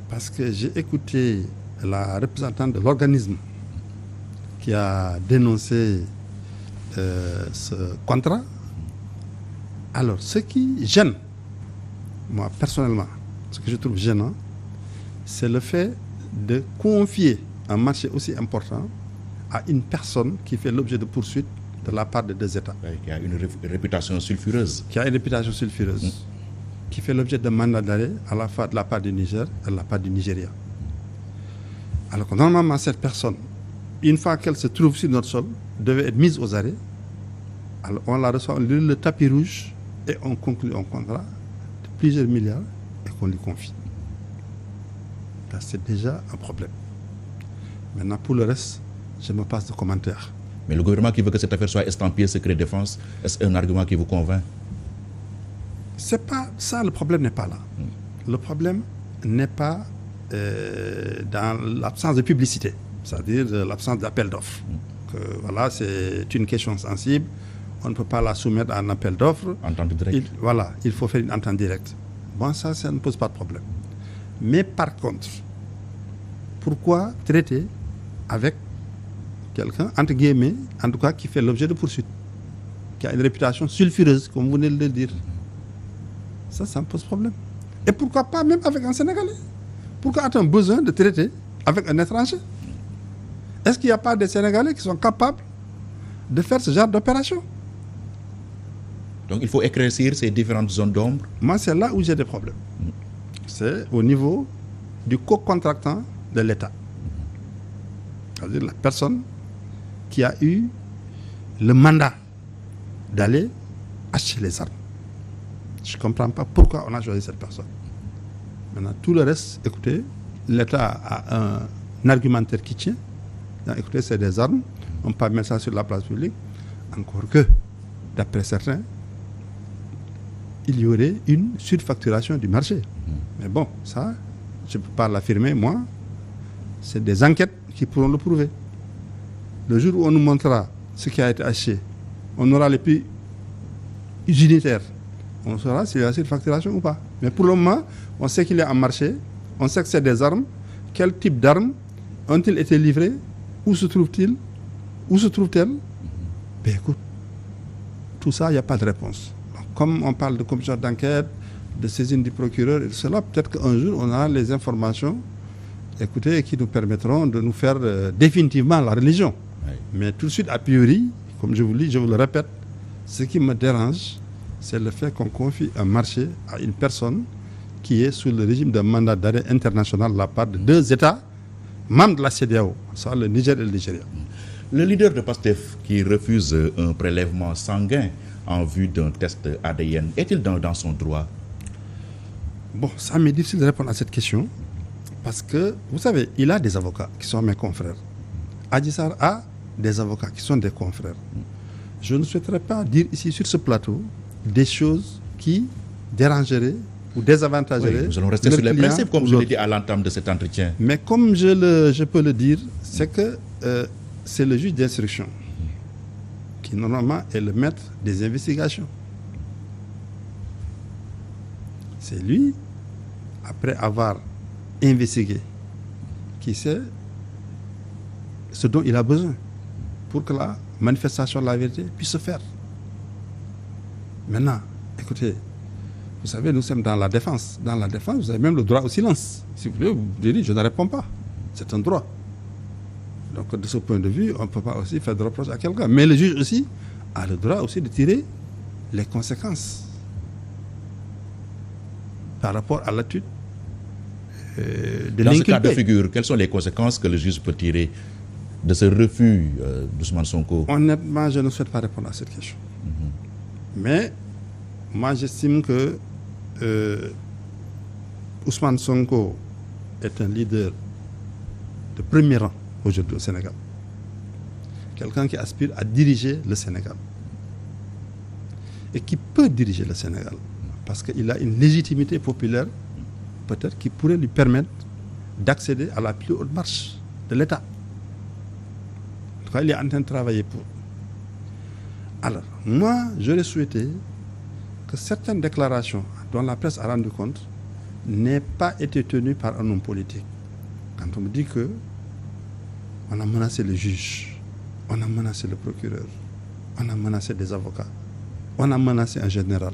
Speaker 2: Parce que j'ai écouté la représentante de l'organisme qui a dénoncé ce contrat. Alors, ce qui gêne, moi, personnellement, ce que je trouve gênant, c'est le fait de confier un marché aussi important à une personne qui fait l'objet de poursuites de la part de deux États.
Speaker 1: Qui a une réputation sulfureuse.
Speaker 2: Qui fait l'objet de mandats d'arrêt à la fois de la part du Niger et de la part du Nigeria. Alors que normalement, cette personne, une fois qu'elle se trouve sur notre sol, devait être mise aux arrêts. Alors on la reçoit, on lui donne le tapis rouge et on conclut un contrat de plusieurs milliards et qu'on lui confie. Là, c'est déjà un problème. Maintenant, pour le reste, je me passe de commentaires.
Speaker 1: Mais le gouvernement qui veut que cette affaire soit estampillée secret défense, est-ce un argument qui vous convainc?
Speaker 2: C'est pas ça, le problème n'est pas là. Le problème n'est pas dans l'absence de publicité, c'est-à-dire l'absence d'appel d'offres. Voilà, c'est une question sensible. On ne peut pas la soumettre à un appel d'offres.
Speaker 1: Entente directe.
Speaker 2: Il faut faire une entente directe. Bon, ça ne pose pas de problème. Mais par contre, pourquoi traiter avec quelqu'un, entre guillemets, en tout cas, qui fait l'objet de poursuites, qui a une réputation sulfureuse, comme vous venez de le dire? Ça me pose problème. Et pourquoi pas même avec un Sénégalais? Pourquoi a-t-on besoin de traiter avec un étranger? Est-ce qu'il n'y a pas des Sénégalais qui sont capables de faire ce genre d'opération?
Speaker 1: Donc il faut éclaircir ces différentes zones d'ombre.
Speaker 2: Moi, c'est là où j'ai des problèmes. C'est au niveau du co-contractant de l'État. C'est-à-dire la personne qui a eu le mandat d'aller acheter les armes. Je ne comprends pas pourquoi on a choisi cette personne. Maintenant, tout le reste, écoutez, l'État a un argumentaire qui tient. Donc, écoutez, c'est des armes, on peut mettre ça sur la place publique. Encore que, d'après certains, il y aurait une surfacturation du marché. Mais bon, ça, je ne peux pas l'affirmer, moi. C'est des enquêtes qui pourront le prouver. Le jour où on nous montrera ce qui a été acheté, on aura les prix unitaires. On saura s'il y a surfacturation ou pas. Mais pour le moment, on sait qu'il y a un marché, on sait que c'est des armes. Quel type d'armes ont-ils été livrées? Où se trouvent-ils? Où se trouvent-elles? Ben écoute, tout ça, il n'y a pas de réponse. Donc, comme on parle de commission d'enquête, de saisine du procureur et de cela, peut-être qu'un jour, on aura les informations, écoutez, qui nous permettront de nous faire définitivement la religion. Oui. Mais tout de suite, a priori, comme je vous dis, je vous le répète, ce qui me dérange, c'est le fait qu'on confie un marché à une personne qui est sous le régime d'un mandat d'arrêt international de la part de deux États membres de la CEDEAO, soit le Niger et le Nigeria.
Speaker 1: Le leader de PASTEF qui refuse un prélèvement sanguin en vue d'un test ADN, est-il dans son droit?
Speaker 2: Bon, ça m'est difficile de répondre à cette question parce que, vous savez, il a des avocats qui sont mes confrères. Adji Sarr a des avocats qui sont des confrères. Je ne souhaiterais pas dire ici sur ce plateau des choses qui dérangeraient ou désavantageraient.
Speaker 1: Oui, nous allons rester sur les principes comme je l'ai dit à l'entame de cet entretien.
Speaker 2: Mais comme je peux le dire, c'est que c'est le juge d'instruction qui normalement est le maître des investigations. C'est lui, après avoir investigué, qui sait ce dont il a besoin pour que la manifestation de la vérité puisse se faire. Maintenant, écoutez, vous savez, nous sommes dans la défense. Dans la défense, vous avez même le droit au silence. Si vous voulez, vous dites, je ne réponds pas. C'est un droit. Donc, de ce point de vue, on ne peut pas aussi faire de reproches à quelqu'un. Mais le juge aussi a le droit aussi de tirer les conséquences par rapport à l'attitude de
Speaker 1: Dans ce
Speaker 2: l'inculpé.
Speaker 1: cas de figure, quelles sont les conséquences que le juge peut tirer de ce refus d'Ousmane Sonko?
Speaker 2: Honnêtement, je ne souhaite pas répondre à cette question. Mais moi, j'estime que Ousmane Sonko est un leader de premier rang aujourd'hui au Sénégal. Quelqu'un qui aspire à diriger le Sénégal. Et qui peut diriger le Sénégal. Parce qu'il a une légitimité populaire, peut-être, qui pourrait lui permettre d'accéder à la plus haute marche de l'État. En tout cas, il est en train de travailler pour. Alors, moi, j'aurais souhaité que certaines déclarations dont la presse a rendu compte n'aient pas été tenues par un homme politique. Quand on me dit que on a menacé le juge, on a menacé le procureur, on a menacé des avocats, on a menacé un général,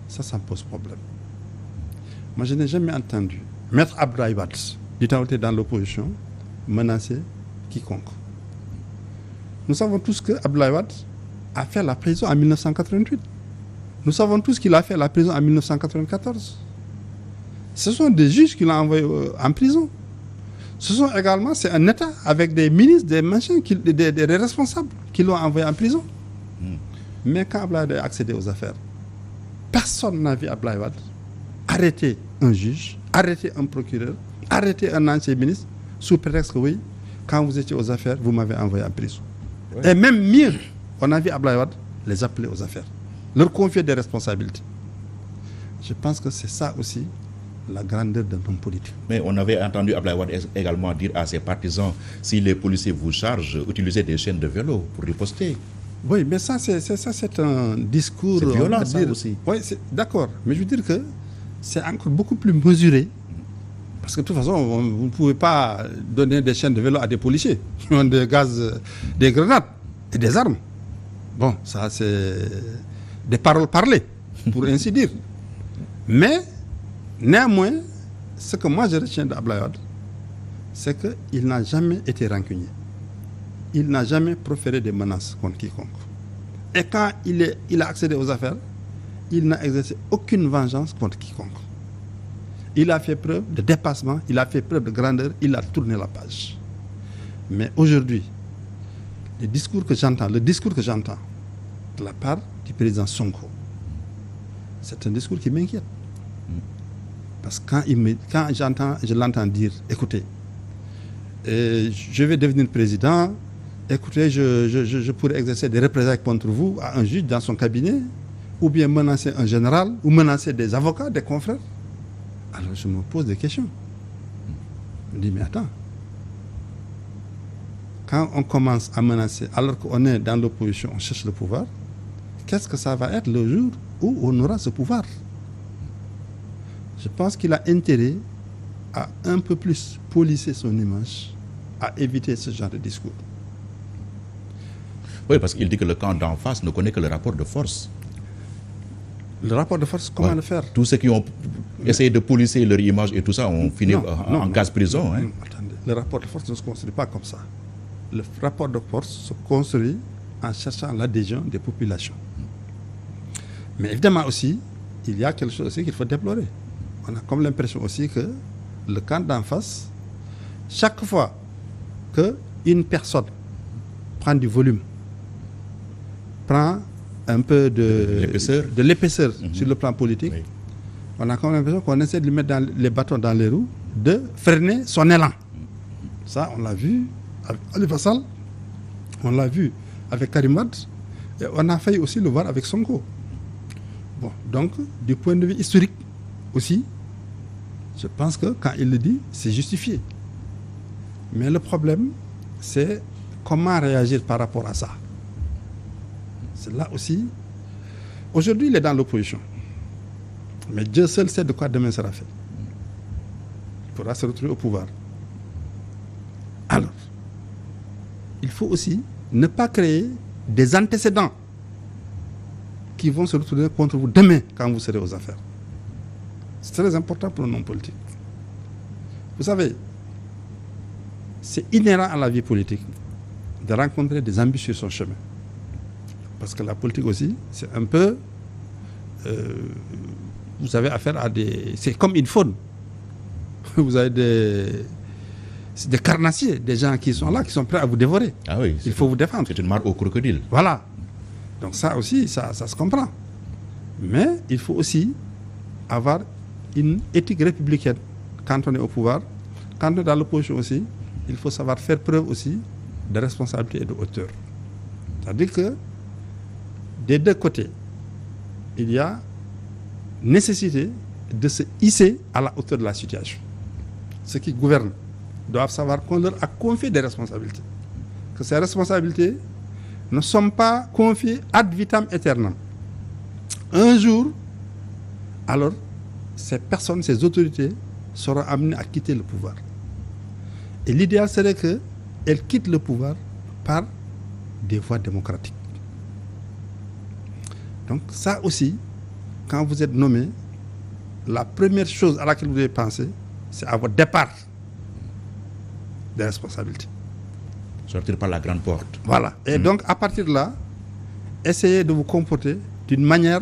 Speaker 2: ça me pose problème. Moi, je n'ai jamais entendu Maître Abdoulaye Wade, du temps où il était dans l'opposition, menacer quiconque. Nous savons tous que Abdoulaye Wade a fait la prison en 1988. Nous savons tous qu'il a fait la prison en 1994. Ce sont des juges qui l'ont envoyé en prison. Ce sont également, c'est un État avec des ministres, des machins, des responsables qui l'ont envoyé en prison. Mais quand Abdoulaye Wade a accédé aux affaires, personne n'a vu Abdoulaye Wade arrêter un juge, arrêter un procureur, arrêter un ancien ministre, sous prétexte que oui, quand vous étiez aux affaires, vous m'avez envoyé en prison. Ouais. Et même mieux, on a vu Abdoulaye Wade les appeler aux affaires, leur confier des responsabilités. Je pense que c'est ça aussi la grandeur d'un homme politique.
Speaker 1: Mais on avait entendu Abdoulaye Wade également dire à ses partisans, si les policiers vous chargent, utilisez des chaînes de vélo pour riposter.
Speaker 2: Oui, mais ça c'est un discours...
Speaker 1: C'est violent, ça aussi.
Speaker 2: Oui, d'accord. Mais je veux dire que c'est encore beaucoup plus mesuré. Parce que de toute façon, vous ne pouvez pas donner des chaînes de vélo à des policiers qui ont des gaz, des grenades et des armes. Bon, ça c'est des paroles parlées, pour ainsi dire. Mais, néanmoins, ce que moi je retiens d'Abdoulaye Wade, c'est qu'il n'a jamais été rancunier. Il n'a jamais proféré des menaces contre quiconque. Et quand il a accédé aux affaires, il n'a exercé aucune vengeance contre quiconque. Il a fait preuve de dépassement, il a fait preuve de grandeur, il a tourné la page. Mais aujourd'hui, le discours que j'entends de la part du président Sonko, c'est un discours qui m'inquiète. Parce que quand je l'entends dire, écoutez, je vais devenir président, écoutez, je pourrais exercer des représailles contre vous à un juge dans son cabinet, ou bien menacer un général, ou menacer des avocats, des confrères. Alors je me pose des questions. Je me dis, mais attends, quand on commence à menacer, alors qu'on est dans l'opposition, on cherche le pouvoir, qu'est-ce que ça va être le jour où on aura ce pouvoir? Je pense qu'il a intérêt à un peu plus polisser son image, à éviter ce genre de discours.
Speaker 1: Oui, parce qu'il dit que le camp d'en face ne connaît que le rapport de force.
Speaker 2: Le rapport de force, comment le faire?
Speaker 1: Tous ceux qui ont essayé de polisser leur image et tout ça ont fini en gaz prison. Hein.
Speaker 2: Attendez, le rapport de force ne se construit pas comme ça. Le rapport de force se construit en cherchant l'adhésion des populations. Mais évidemment aussi, il y a quelque chose aussi qu'il faut déplorer. On a comme l'impression aussi que le camp d'en face chaque fois qu'une personne prend du volume, prend un peu de l'épaisseur sur le plan politique, oui. On a comme l'impression qu'on essaie de lui mettre les bâtons dans les roues, de freiner son élan. Ça, on l'a vu avec Khalifa Sall, on l'a vu avec Karim Wade, et on a failli aussi le voir avec Sonko. Bon, donc, du point de vue historique aussi, je pense que quand il le dit, c'est justifié. Mais le problème, c'est comment réagir par rapport à ça. C'est là aussi. Aujourd'hui, il est dans l'opposition. Mais Dieu seul sait de quoi demain sera fait. Il faudra se retrouver au pouvoir. Alors, il faut aussi ne pas créer des antécédents qui vont se retourner contre vous demain quand vous serez aux affaires. C'est très important pour un homme politique. Vous savez, c'est inhérent à la vie politique de rencontrer des embûches sur son chemin. Parce que la politique aussi, c'est un peu... vous avez affaire à des... C'est comme une faune. Vous avez des carnassiers, des gens qui sont là, qui sont prêts à vous dévorer.
Speaker 1: Ah oui,
Speaker 2: il faut vous défendre.
Speaker 1: C'est une mare au crocodile.
Speaker 2: Voilà. Donc ça aussi, ça se comprend. Mais il faut aussi avoir une éthique républicaine quand on est au pouvoir. Quand on est dans l'opposition aussi, il faut savoir faire preuve aussi de responsabilité et de hauteur. C'est-à-dire que des deux côtés, il y a nécessité de se hisser à la hauteur de la situation. Ceux qui gouvernent doivent savoir qu'on leur a confié des responsabilités. Que ces responsabilités ne sont pas confiées ad vitam aeternam. Un jour, alors, ces personnes, ces autorités seront amenées à quitter le pouvoir. Et l'idéal serait qu'elles quittent le pouvoir par des voies démocratiques. Donc ça aussi, quand vous êtes nommé, la première chose à laquelle vous devez penser, c'est à votre départ des responsabilités.
Speaker 1: Sortir par la grande porte.
Speaker 2: Voilà. Et donc, à partir de là, essayez de vous comporter d'une manière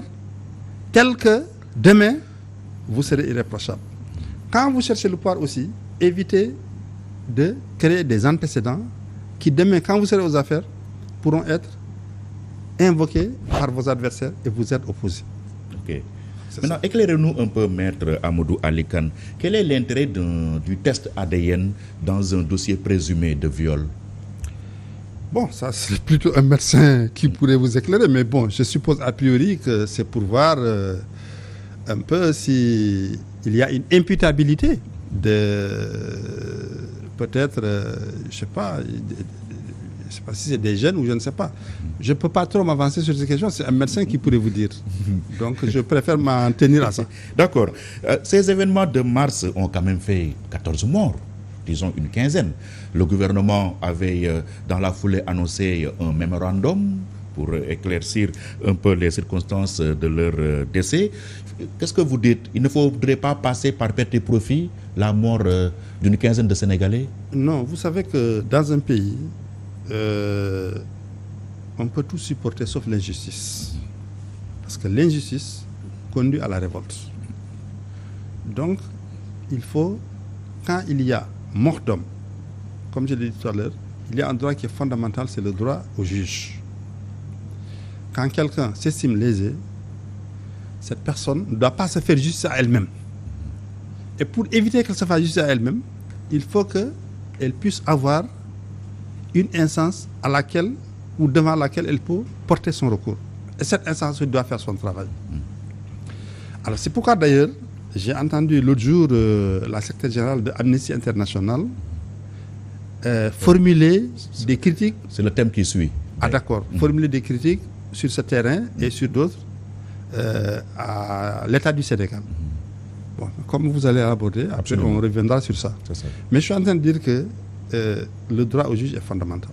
Speaker 2: telle que demain, vous serez irréprochable. Quand vous cherchez le pouvoir aussi, évitez de créer des antécédents qui demain, quand vous serez aux affaires, pourront être invoqués par vos adversaires et vous être opposés.
Speaker 1: Ok. Maintenant, éclairez-nous un peu, Maître Amadou Ali Kane. Quel est l'intérêt du test ADN dans un dossier présumé de viol?
Speaker 2: Bon, ça c'est plutôt un médecin qui pourrait vous éclairer, mais bon, je suppose a priori que c'est pour voir un peu s'il y a une imputabilité de peut-être, je sais pas si c'est des jeunes ou je ne sais pas. Je ne peux pas trop m'avancer sur ces questions, c'est un médecin qui pourrait vous dire. Donc je préfère m'en tenir à ça.
Speaker 1: D'accord. Ces événements de mars ont quand même fait 14 morts, disons une quinzaine. Le gouvernement avait dans la foulée annoncé un mémorandum pour éclaircir un peu les circonstances de leur décès. Qu'est-ce que vous dites? Il ne faudrait pas passer par perte et profit la mort d'une quinzaine de Sénégalais?
Speaker 2: Non, vous savez que dans un pays, on peut tout supporter sauf l'injustice. Parce que l'injustice conduit à la révolte. Donc, il faut, quand il y a mort d'homme, comme je l'ai dit tout à l'heure, il y a un droit qui est fondamental, c'est le droit au juge. Quand quelqu'un s'estime lésé, cette personne ne doit pas se faire justice à elle-même. Et pour éviter qu'elle se fasse justice à elle-même, il faut qu'elle puisse avoir une instance à laquelle ou devant laquelle elle peut porter son recours. Et cette instance doit faire son travail. Alors c'est pourquoi d'ailleurs, j'ai entendu l'autre jour la secrétaire générale de Amnesty International formuler des critiques.
Speaker 1: C'est le thème qui suit.
Speaker 2: Ah d'accord. Formuler des critiques sur ce terrain et sur d'autres à l'État du Sénégal. Bon, comme vous allez aborder, après on reviendra sur ça. Mais je suis en train de dire que le droit au juge est fondamental.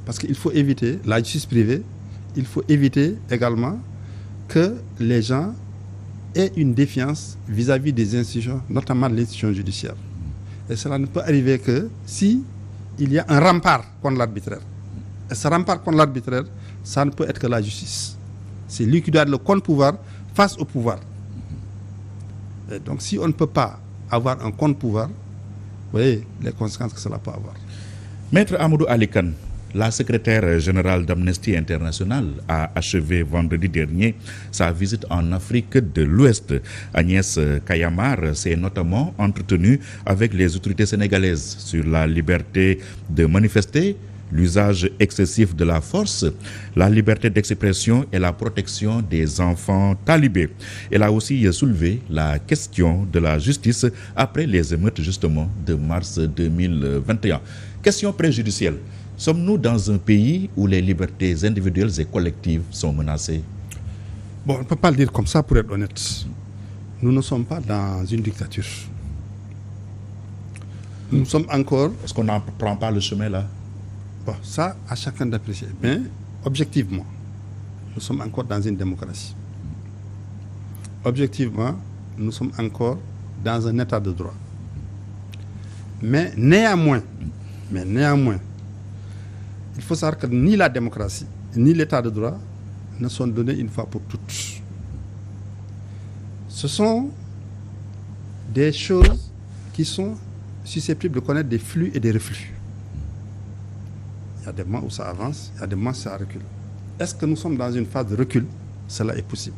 Speaker 2: Parce qu'il faut éviter la justice privée, il faut éviter également que les gens aient une défiance vis-à-vis des institutions, notamment l'institution judiciaire. Et cela ne peut arriver que si il y a un rempart contre l'arbitraire. Et ce rempart contre l'arbitraire, ça ne peut être que la justice. C'est lui qui doit être le contre-pouvoir face au pouvoir. Et donc si on ne peut pas avoir un contre-pouvoir, voyez les conséquences que cela peut avoir.
Speaker 1: Maître Amadou Ali Kane, la secrétaire générale d'Amnesty International a achevé vendredi dernier sa visite en Afrique de l'Ouest. Agnès Kayamar s'est notamment entretenue avec les autorités sénégalaises sur la liberté de manifester, l'usage excessif de la force, la liberté d'expression et la protection des enfants talibés. Elle a aussi soulevé la question de la justice après les émeutes justement de mars 2021. Question préjudicielle. Sommes-nous dans un pays où les libertés individuelles et collectives sont menacées?
Speaker 2: Bon, on ne peut pas le dire comme ça pour être honnête. Nous ne sommes pas dans une dictature. Nous sommes encore...
Speaker 1: Est-ce qu'on n'en prend pas le chemin là?
Speaker 2: Bon, ça, à chacun d'apprécier. Mais, objectivement, nous sommes encore dans une démocratie. Objectivement, nous sommes encore dans un état de droit. Mais néanmoins, il faut savoir que ni la démocratie, ni l'état de droit ne sont donnés une fois pour toutes. Ce sont des choses qui sont susceptibles de connaître des flux et des reflux. Il y a des moments où ça avance, il y a des moments où ça recule. Est-ce que nous sommes dans une phase de recul? Cela est possible.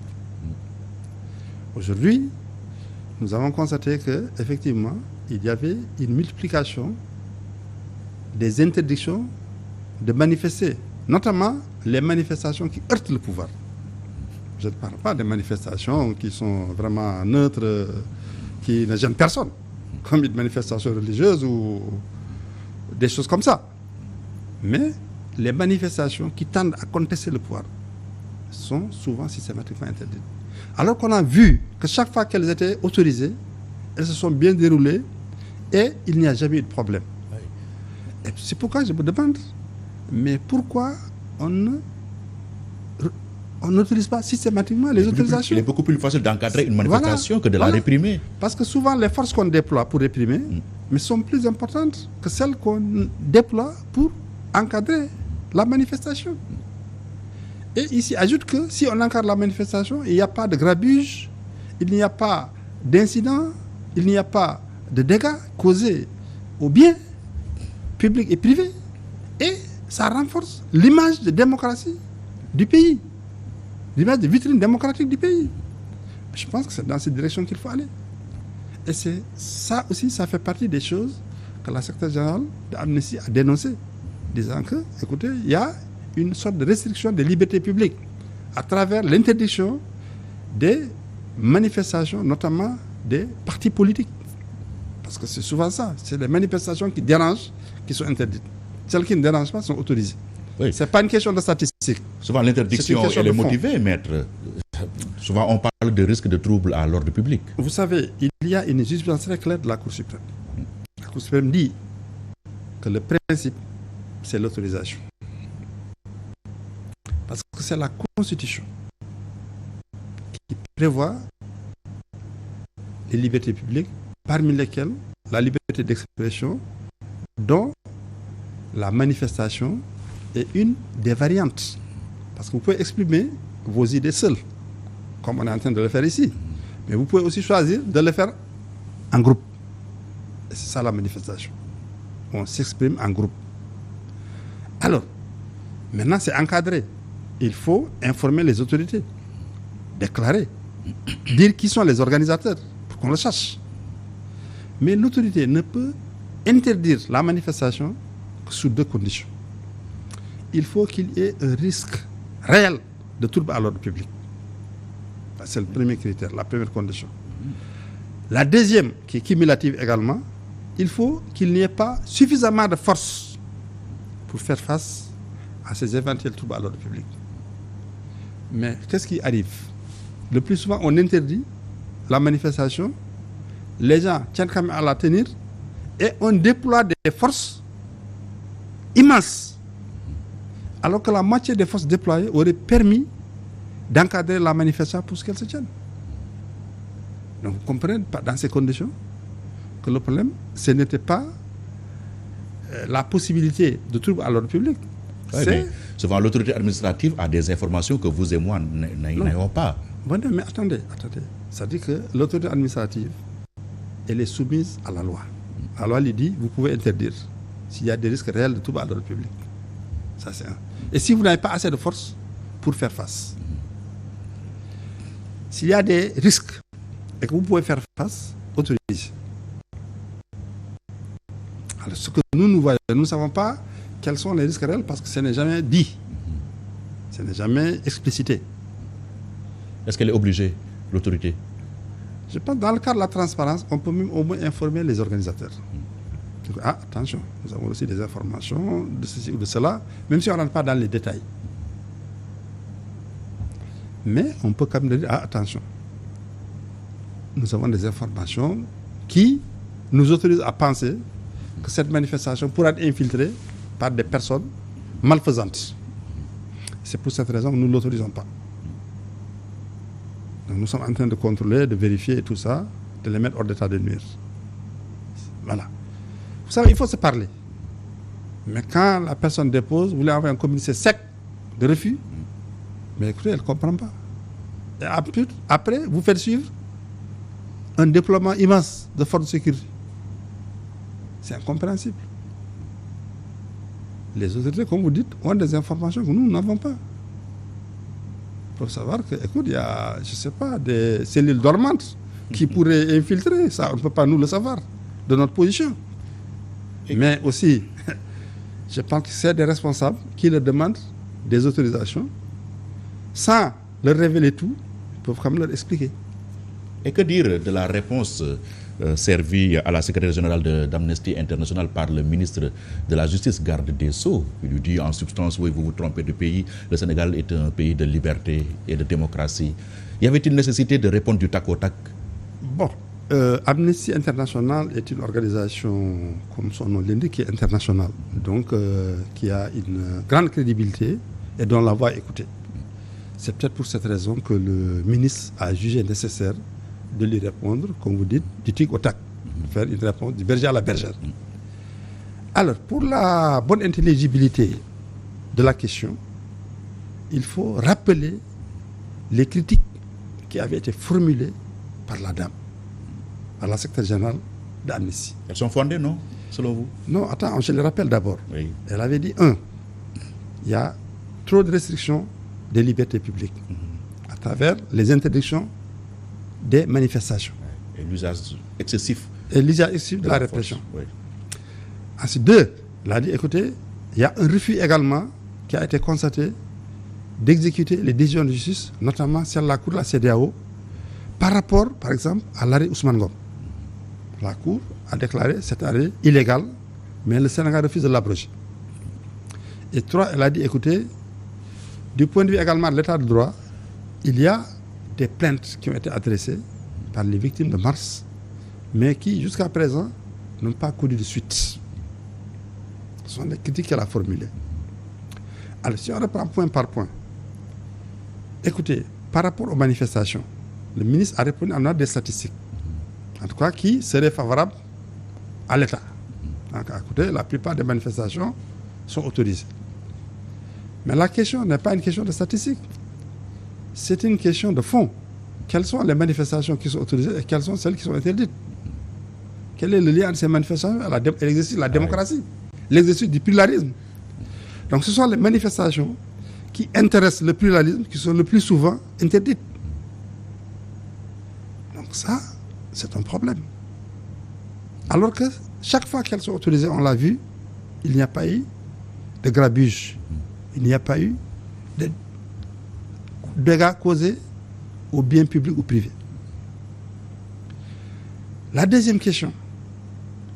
Speaker 2: Aujourd'hui, nous avons constaté qu'effectivement, il y avait une multiplication des interdictions de manifester, notamment les manifestations qui heurtent le pouvoir. Je ne parle pas des manifestations qui sont vraiment neutres, qui ne gênent personne, comme une manifestation religieuse ou des choses comme ça. Mais les manifestations qui tendent à contester le pouvoir sont souvent systématiquement interdites. Alors qu'on a vu que chaque fois qu'elles étaient autorisées, elles se sont bien déroulées et il n'y a jamais eu de problème. Et c'est pourquoi je me demande, mais pourquoi on n'autorise pas systématiquement les autorisations?
Speaker 1: Il est beaucoup plus facile d'encadrer une manifestation que de la réprimer.
Speaker 2: Parce que souvent, les forces qu'on déploie pour réprimer mais sont plus importantes que celles qu'on déploie pour encadrer la manifestation. Et ici, ajoute que si on encadre la manifestation, il n'y a pas de grabuge, il n'y a pas d'incident, il n'y a pas de dégâts causés aux biens publics et privés. Et ça renforce l'image de démocratie du pays, l'image de vitrine démocratique du pays. Je pense que c'est dans cette direction qu'il faut aller. Et c'est ça aussi, ça fait partie des choses que la secrétaire générale d'Amnesty a dénoncées, disant que, écoutez, il y a une sorte de restriction des libertés publiques à travers l'interdiction des manifestations, notamment des partis politiques. Parce que c'est souvent ça, c'est les manifestations qui dérangent qui sont interdites. Celles qui ne dérangent pas sont autorisées. Oui. Ce n'est pas une question de statistique.
Speaker 1: Souvent l'interdiction elle est motivée, maître. Souvent on parle de risque de trouble à l'ordre public.
Speaker 2: Vous savez, il y a une jurisprudence très claire de la Cour suprême. La Cour suprême dit que le principe, c'est l'autorisation. Parce que c'est la Constitution qui prévoit les libertés publiques, parmi lesquelles la liberté d'expression, dont la manifestation est une des variantes. Parce que vous pouvez exprimer vos idées seules, comme on est en train de le faire ici. Mais vous pouvez aussi choisir de le faire en groupe. Et c'est ça la manifestation. On s'exprime en groupe. Alors, maintenant c'est encadré. Il faut informer les autorités, déclarer, dire qui sont les organisateurs, pour qu'on le sache. Mais l'autorité ne peut interdire la manifestation que sous deux conditions. Il faut qu'il y ait un risque réel de trouble à l'ordre public. C'est le premier critère, la première condition. La deuxième, qui est cumulative également, il faut qu'il n'y ait pas suffisamment de force pour faire face à ces éventuels troubles à l'ordre public. Mais qu'est-ce qui arrive? Le plus souvent, on interdit la manifestation, les gens tiennent quand même à la tenir, et on déploie des forces immenses. Alors que la moitié des forces déployées aurait permis d'encadrer la manifestation pour ce qu'elle se tienne. Donc vous comprenez, dans ces conditions, que le problème, ce n'était pas la possibilité de trouble à l'ordre public.
Speaker 1: Oui, souvent l'autorité administrative a des informations que vous et moi n'ayons pas.
Speaker 2: Bon, mais attendez. Ça dit que l'autorité administrative, elle est soumise à la loi. La loi lui dit, vous pouvez interdire s'il y a des risques réels de trouble à l'ordre public. Ça, c'est un. Et si vous n'avez pas assez de force pour faire face, s'il y a des risques et que vous pouvez faire face, autorisez. Alors, ce que nous voyons, nous ne savons pas quels sont les risques réels parce que ce n'est jamais dit. Ce n'est jamais explicité.
Speaker 1: Est-ce qu'elle est obligée, l'autorité?
Speaker 2: Je pense que dans le cadre de la transparence, on peut même au moins informer les organisateurs. Ah, attention, nous avons aussi des informations de ceci ou de cela, même si on ne rentre pas dans les détails. Mais on peut quand même dire, ah, attention, nous avons des informations qui nous autorisent à penser que cette manifestation pourra être infiltrée par des personnes malfaisantes. C'est pour cette raison que nous ne l'autorisons pas. Donc nous sommes en train de contrôler, de vérifier tout ça, de les mettre hors d'état de nuire. Voilà. Vous savez, il faut se parler. Mais quand la personne dépose, vous voulez envoyer un communiqué sec de refus, mais écoutez, elle ne comprend pas. Et après, vous faites suivre un déploiement immense de forces de sécurité. C'est incompréhensible. Les autorités, comme vous dites, ont des informations que nous n'avons pas. Il faut savoir que, écoute, il y a, je ne sais pas, des cellules dormantes qui pourraient infiltrer. Ça, on ne peut pas nous le savoir de notre position. Mais aussi, je pense que c'est des responsables qui leur demandent des autorisations sans leur révéler tout, ils peuvent quand même leur expliquer.
Speaker 1: Et que dire de la réponse servie à la secrétaire générale d'Amnesty International par le ministre de la Justice, garde des Sceaux? Il lui dit en substance, oui, vous vous trompez de pays, le Sénégal est un pays de liberté et de démocratie. Y avait-il nécessité de répondre du tac au tac?
Speaker 2: Bon, Amnesty International est une organisation, comme son nom l'indique, qui est internationale, donc qui a une grande crédibilité et dont la voix est écoutée. C'est peut-être pour cette raison que le ministre a jugé nécessaire de lui répondre, comme vous dites, du tic au tac, faire une réponse du berger à la bergère. Alors, pour la bonne intelligibilité de la question, il faut rappeler les critiques qui avaient été formulées par la dame, par la secrétaire générale d'Amnesty.
Speaker 1: Elles sont fondées, non, selon vous?
Speaker 2: Non, attends, je les rappelle d'abord.
Speaker 1: Oui.
Speaker 2: Elle avait dit, il y a trop de restrictions des libertés publiques à travers les interdictions des manifestations.
Speaker 1: Et l'usage excessif.
Speaker 2: Et l'usage excessif de la répression.
Speaker 1: Oui.
Speaker 2: Ensuite, elle a dit, écoutez, il y a un refus également qui a été constaté d'exécuter les décisions de justice, notamment celle de la Cour de la CEDEAO, par rapport, par exemple, à l'arrêt Ousmane Ngom. La Cour a déclaré cet arrêt illégal, mais le Sénégal refuse de l'abroger. Et 3, elle a dit, écoutez, du point de vue également de l'état de droit, il y a des plaintes qui ont été adressées par les victimes de mars, mais qui, jusqu'à présent, n'ont pas connu de suite. Ce sont des critiques qu'elle a formulées. Alors, si on reprend point par point, écoutez, par rapport aux manifestations, le ministre a répondu en ordre des statistiques, en tout cas, qui seraient favorables à l'État. Donc, écoutez, la plupart des manifestations sont autorisées. Mais la question n'est pas une question de statistiques. C'est une question de fond. Quelles sont les manifestations qui sont autorisées et quelles sont celles qui sont interdites? Quel est le lien entre ces manifestations et l'exercice de la démocratie, l'exercice du pluralisme? Donc ce sont les manifestations qui intéressent le pluralisme qui sont le plus souvent interdites. Donc ça, c'est un problème. Alors que chaque fois qu'elles sont autorisées, on l'a vu, il n'y a pas eu de grabuge. Il n'y a pas eu de dégâts causés au bien public ou privé. La deuxième question,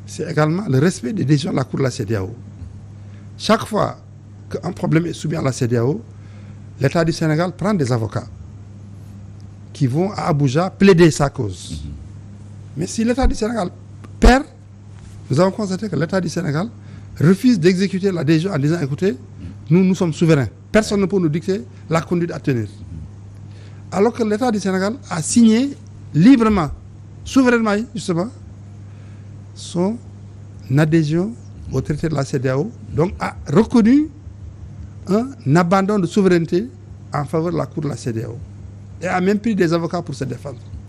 Speaker 2: c'est également le respect des décisions de la Cour de la CEDEAO. Chaque fois qu'un problème est soumis à la CEDEAO, l'État du Sénégal prend des avocats qui vont à Abuja plaider sa cause. Mais si l'État du Sénégal perd, nous avons constaté que l'État du Sénégal refuse d'exécuter la décision en disant, écoutez, nous sommes souverains. Personne ne peut nous dicter la conduite à tenir. Alors que l'État du Sénégal a signé librement, souverainement, justement, son adhésion au traité de la CEDEAO, donc a reconnu un abandon de souveraineté en faveur de la Cour de la CEDEAO et a même pris des avocats pour se défendre.